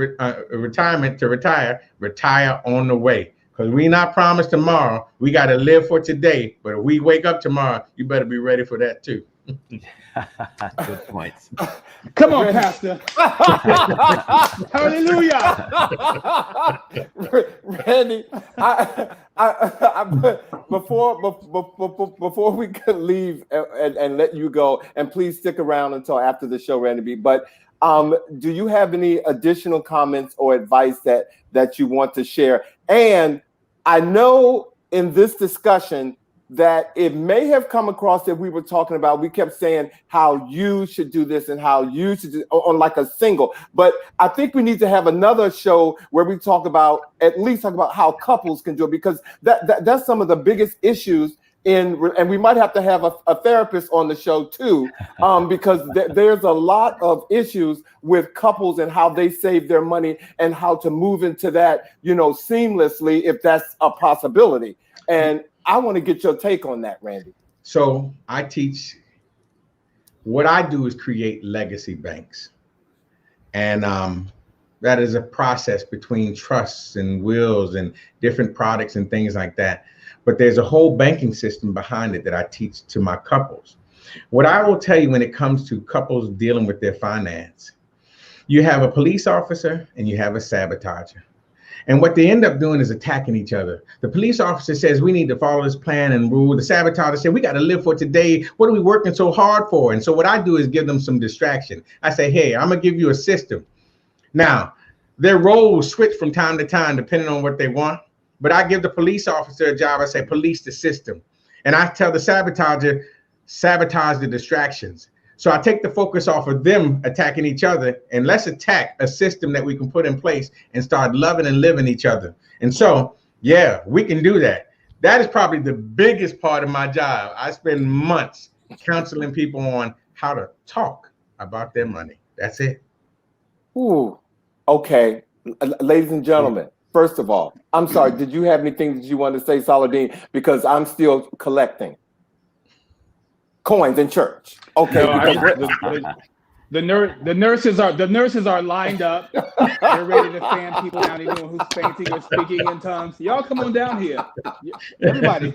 Speaker 4: retire. Retire on the way, because we not promised tomorrow. We got to live for today. But if we wake up tomorrow, you better be ready for that too.
Speaker 2: Good points.
Speaker 3: Come on, Pastor. Hallelujah.
Speaker 1: Randy, before we could leave and let you go, and please stick around until after the show, Randy B. But do you have any additional comments or advice that you want to share? And I know in this discussion that it may have come across that we were talking about, we kept saying how you should do this and how you should do on like a single. But I think we need to have another show where we at least talk about how couples can do it, because that's some of the biggest issues and we might have to have a therapist on the show too, because there's a lot of issues with couples and how they save their money and how to move into that, seamlessly, if that's a possibility. And I want to get your take on that, Randy.
Speaker 4: So I teach, what I do is create legacy banks. And that is a process between trusts and wills and different products and things like that. But there's a whole banking system behind it that I teach to my couples. What I will tell you when it comes to couples dealing with their finance, you have a police officer and you have a sabotager. And what they end up doing is attacking each other. The police officer says, we need to follow this plan and rule. The sabotager said, we got to live for today. What are we working so hard for? And so what I do is give them some distraction. I say, hey, I'm going to give you a system. Now, their roles switch from time to time, depending on what they want. But I give the police officer a job. I say, police the system. And I tell the sabotager, sabotage the distractions. So I take the focus off of them attacking each other, and let's attack a system that we can put in place and start loving and living each other. And so, yeah, we can do that. That is probably the biggest part of my job. I spend months counseling people on how to talk about their money. That's it.
Speaker 1: Ooh, okay. Ladies and gentlemen, first of all, I'm sorry, did you have anything that you wanted to say, Saladin? Because I'm still collecting coins in church. Okay.
Speaker 3: No, the nurses are lined up. They're ready to fan people down. Anyone who's fainting or speaking in tongues, y'all come on down here. Everybody.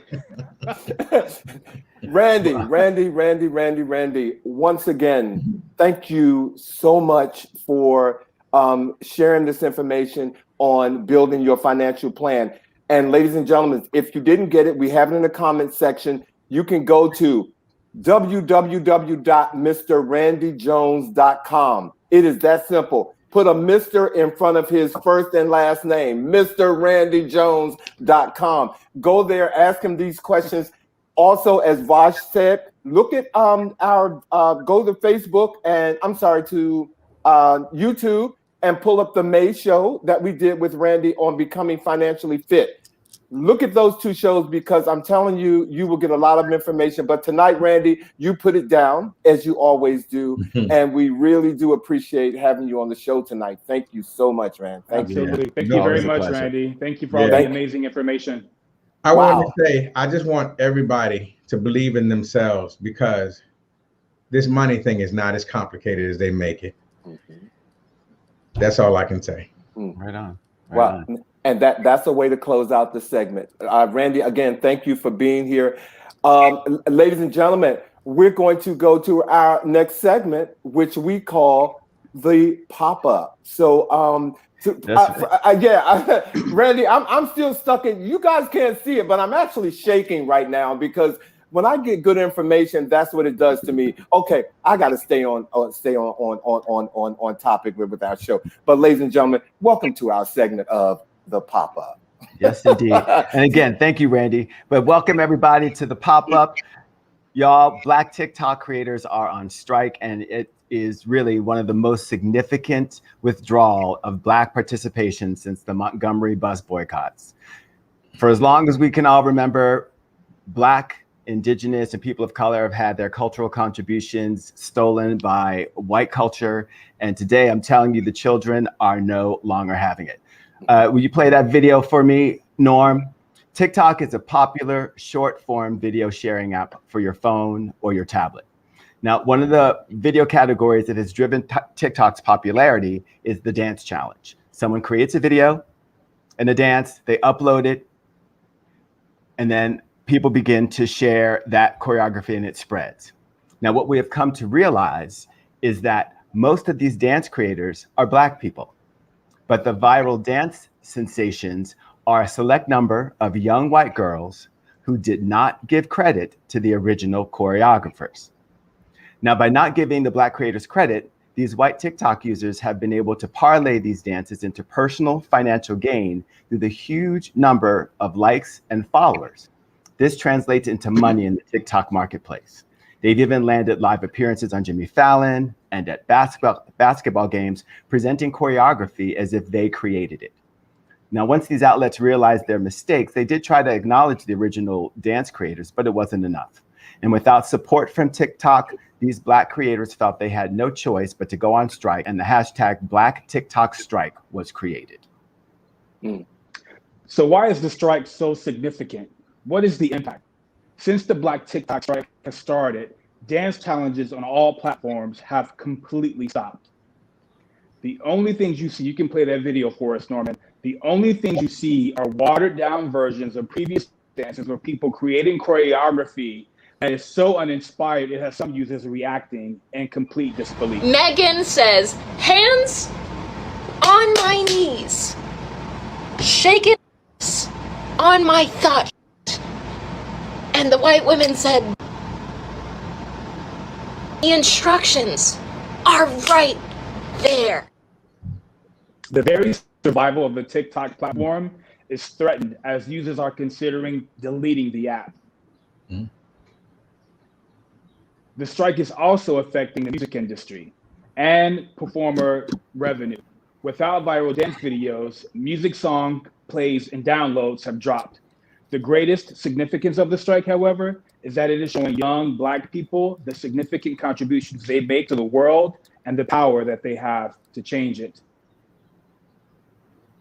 Speaker 1: Randy. Once again, thank you so much for sharing this information on building your financial plan. And ladies and gentlemen, if you didn't get it, we have it in the comments section. You can go to www.mrrandyjones.com. It is that simple. Put a Mr. in front of his first and last name, mrrandyjones.com. Go there, ask him these questions. Also, as Vash said, look at go to Facebook and to YouTube and pull up the May show that we did with Randy on becoming financially fit. Look at those two shows because I'm telling you, you will get a lot of information. But tonight, Randy, you put it down as you always do. And we really do appreciate having you on the show tonight. Thank you so much, man. Thank you.
Speaker 3: Absolutely. Thank
Speaker 4: No,
Speaker 3: you very
Speaker 4: it's a
Speaker 3: much,
Speaker 2: pleasure.
Speaker 3: Randy. Thank you for all the amazing information.
Speaker 4: I want to say, I just want everybody to believe in themselves because this money thing is not as complicated as they make it. That's all I can say.
Speaker 2: Right on.
Speaker 1: Wow. And that's a way to close out the segment. Randy, again, thank you for being here. Ladies and gentlemen, we're going to go to our next segment, which we call the pop-up. So, Randy, I'm still stuck in, you guys can't see it, but I'm actually shaking right now because when I get good information, that's what it does to me. Okay, I got to stay on topic with our show. But ladies and gentlemen, welcome to our segment of the pop-up.
Speaker 2: Yes, indeed. And again, thank you, Randy. But welcome everybody to the pop-up. Y'all, Black TikTok creators are on strike, and it is really one of the most significant withdrawal of Black participation since the Montgomery bus boycotts. For as long as we can all remember, Black, Indigenous, and people of color have had their cultural contributions stolen by white culture. And today I'm telling you, the children are no longer having it. Will you play that video for me, Norm? TikTok is a popular short form video sharing app for your phone or your tablet. Now, one of the video categories that has driven TikTok's popularity is the dance challenge. Someone creates a video and a dance, they upload it, and then people begin to share that choreography and it spreads. Now, what we have come to realize is that most of these dance creators are Black people, but the viral dance sensations are a select number of young white girls who did not give credit to the original choreographers. Now, by not giving the Black creators credit, these white TikTok users have been able to parlay these dances into personal financial gain through the huge number of likes and followers. This translates into money in the TikTok marketplace. They've even landed live appearances on Jimmy Fallon and at basketball games, presenting choreography as if they created it. Now, once these outlets realized their mistakes, they did try to acknowledge the original dance creators, but it wasn't enough. And without support from TikTok, these Black creators felt they had no choice but to go on strike, and the hashtag Black TikTok Strike was created.
Speaker 3: So why is the strike so significant? What is the impact? Since the Black TikTok strike has started, dance challenges on all platforms have completely stopped. The only things you see, you can play that video for us, Norman. The only things you see are watered down versions of previous dances where people creating choreography that is so uninspired, it has some users reacting in complete disbelief.
Speaker 5: Megan says, hands on my knees, shaking on my thought. And the white women said, the instructions are right there.
Speaker 3: The very survival of the TikTok platform is threatened as users are considering deleting the app. The strike is also affecting the music industry and performer revenue. Without viral dance videos, music song plays and downloads have dropped. The greatest significance of the strike, however, is that it is showing young Black people the significant contributions they make to the world and the power that they have to change it.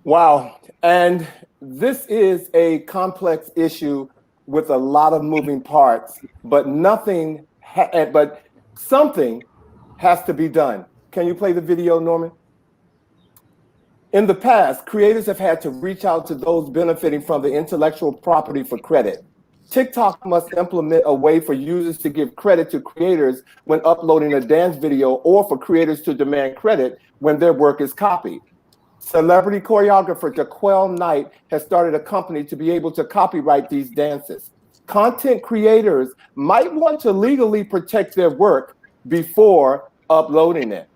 Speaker 1: Wow. And this is a complex issue with a lot of moving parts, but something has to be done. Can you play the video, Norman? In the past, creators have had to reach out to those benefiting from the intellectual property for credit. TikTok must implement a way for users to give credit to creators when uploading a dance video, or for creators to demand credit when their work is copied. Celebrity choreographer Jaquel Knight has started a company to be able to copyright these dances. Content creators might want to legally protect their work before uploading it.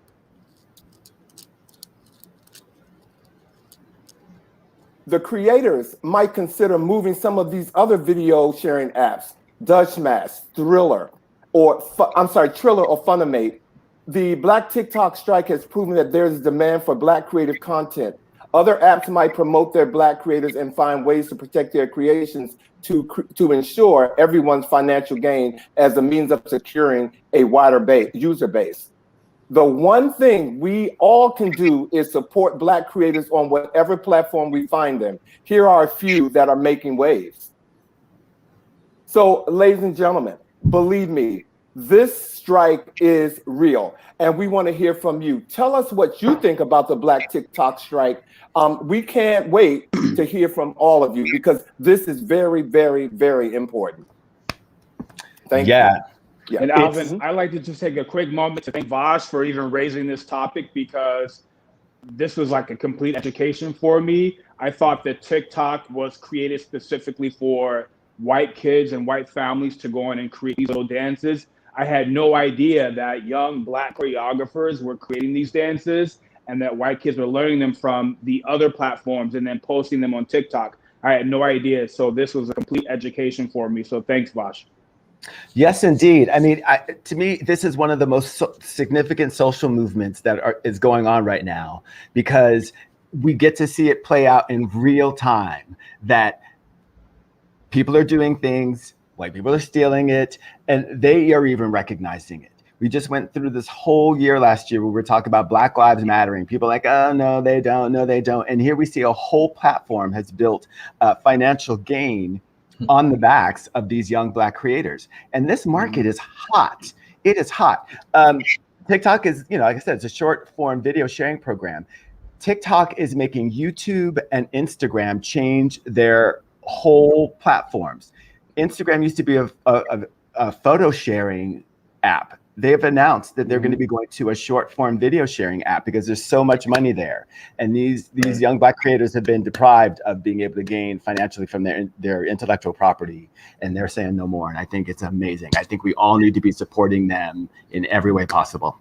Speaker 1: The creators might consider moving some of these other video sharing apps, Dutchmash, Triller, or Funimate. The Black TikTok strike has proven that there is demand for Black creative content. Other apps might promote their Black creators and find ways to protect their creations to ensure everyone's financial gain as a means of securing a wider user base. The one thing we all can do is support Black creators on whatever platform we find them. Here are a few that are making waves. So, ladies and gentlemen, believe me, this strike is real, and we want to hear from you. Tell us what you think about the Black TikTok strike. We can't wait to hear from all of you because this is very, very, very important. Thank you.
Speaker 3: Yeah. And Alvin, I'd like to just take a quick moment to thank Vash for even raising this topic because this was like a complete education for me. I thought that TikTok was created specifically for white kids and white families to go in and create these little dances. I had no idea that young Black choreographers were creating these dances and that white kids were learning them from the other platforms and then posting them on TikTok. I had no idea. So this was a complete education for me. So thanks, Vash.
Speaker 2: Yes, indeed. I mean, to me, this is one of the most significant social movements that is going on right now because we get to see it play out in real time, that people are doing things, white people are stealing it, and they are even recognizing it. We just went through this whole year last year where we're talking about Black Lives Mattering. People are like, oh, no, they don't. No, they don't. And here we see a whole platform has built financial gain on the backs of these young Black creators. And this market is hot. It is hot. TikTok is, like I said, it's a short form video sharing program. TikTok is making YouTube and Instagram change their whole platforms. Instagram used to be a photo sharing app. They've announced that they're going to be going to a short form video sharing app because there's so much money there. And these young Black creators have been deprived of being able to gain financially from their intellectual property. And they're saying no more. And I think it's amazing. I think we all need to be supporting them in every way possible.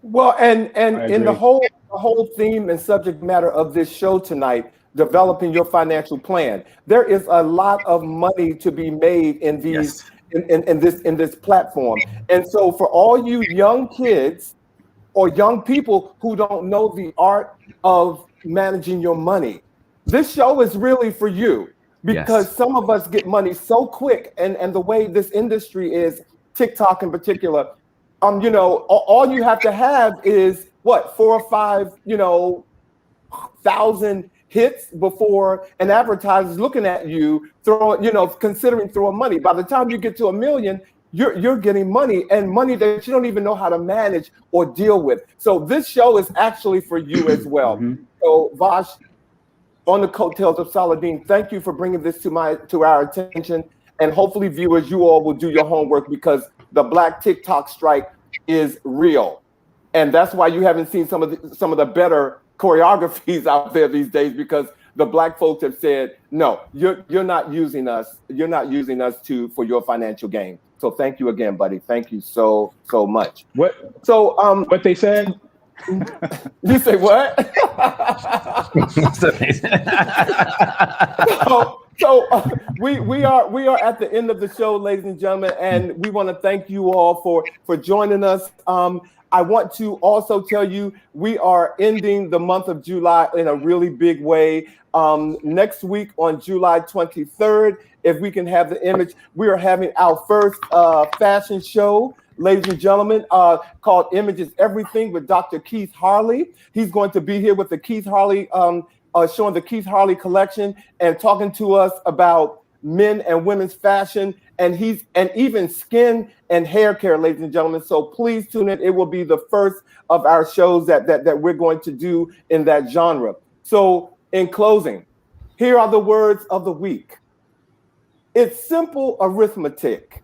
Speaker 1: Well, and in the whole theme and subject matter of this show tonight, developing your financial plan, there is a lot of money to be made in these in this platform. And so for all you young kids or young people who don't know the art of managing your money, this show is really for you because some of us get money so quick, and the way this industry is, TikTok in particular, all you have to have is 4 or 5 thousand hits before an advertiser is looking at you, considering throwing money. By the time you get to 1 million, you're getting money, and money that you don't even know how to manage or deal with. So this show is actually for you as well. So Vash, on the coattails of Saladin, thank you for bringing this to our attention, and hopefully viewers, you all will do your homework because the Black TikTok strike is real, and that's why you haven't seen some of the better choreographies out there these days, because the Black folks have said, no, you're not using us. You're not using us for your financial gain. So thank you again, buddy. Thank you so much.
Speaker 3: What they said?
Speaker 1: You say what? We are at the end of the show, ladies and gentlemen, and we want to thank you all for joining us. I want to also tell you we are ending the month of July in a really big way. Next week on July 23rd, if we can have the image, we are having our first fashion show, ladies and gentlemen, called Image is Everything with Dr. Keith Harley. He's going to be here with the Keith Harley, showing the Keith Harley collection and talking to us about men and women's fashion, and even skin and hair care, ladies and gentlemen. So please tune in. It will be the first of our shows that we're going to do in that genre. So in closing, here are the words of the week. It's simple arithmetic.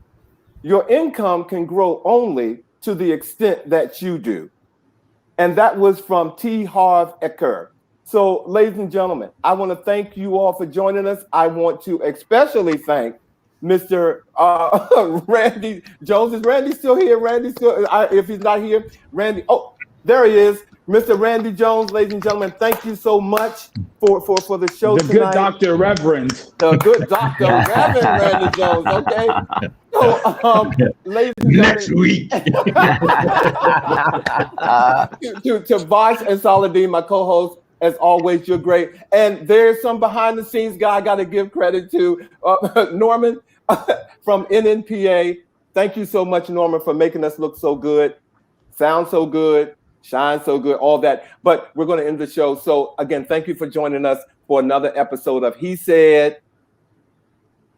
Speaker 1: Your income can grow only to the extent that you do. And that was from T. Harv Eker. So, ladies and gentlemen, I want to thank you all for joining us. I want to especially thank Mr. Randy Jones. Is Randy still here? If he's not here, Randy. Oh, there he is. Mr. Randy Jones, ladies and gentlemen, thank you so much for the show tonight.
Speaker 3: The good Dr. Reverend.
Speaker 1: The good Dr. Reverend Randy Jones, okay? So, ladies and gentlemen.
Speaker 4: Next week.
Speaker 1: to Vash and Saladin, my co-host, As always, you're great. And there's some behind the scenes guy I got to give credit to, Norman from NNPA. Thank you so much, Norman, for making us look so good, sound so good, shine so good, all that. But we're going to end the show. So again, thank you for joining us for another episode of He Said.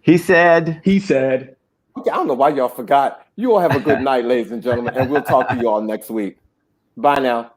Speaker 2: He said.
Speaker 3: He said.
Speaker 1: Okay, I don't know why y'all forgot. You all have a good night, ladies and gentlemen, and we'll talk to you all next week. Bye now.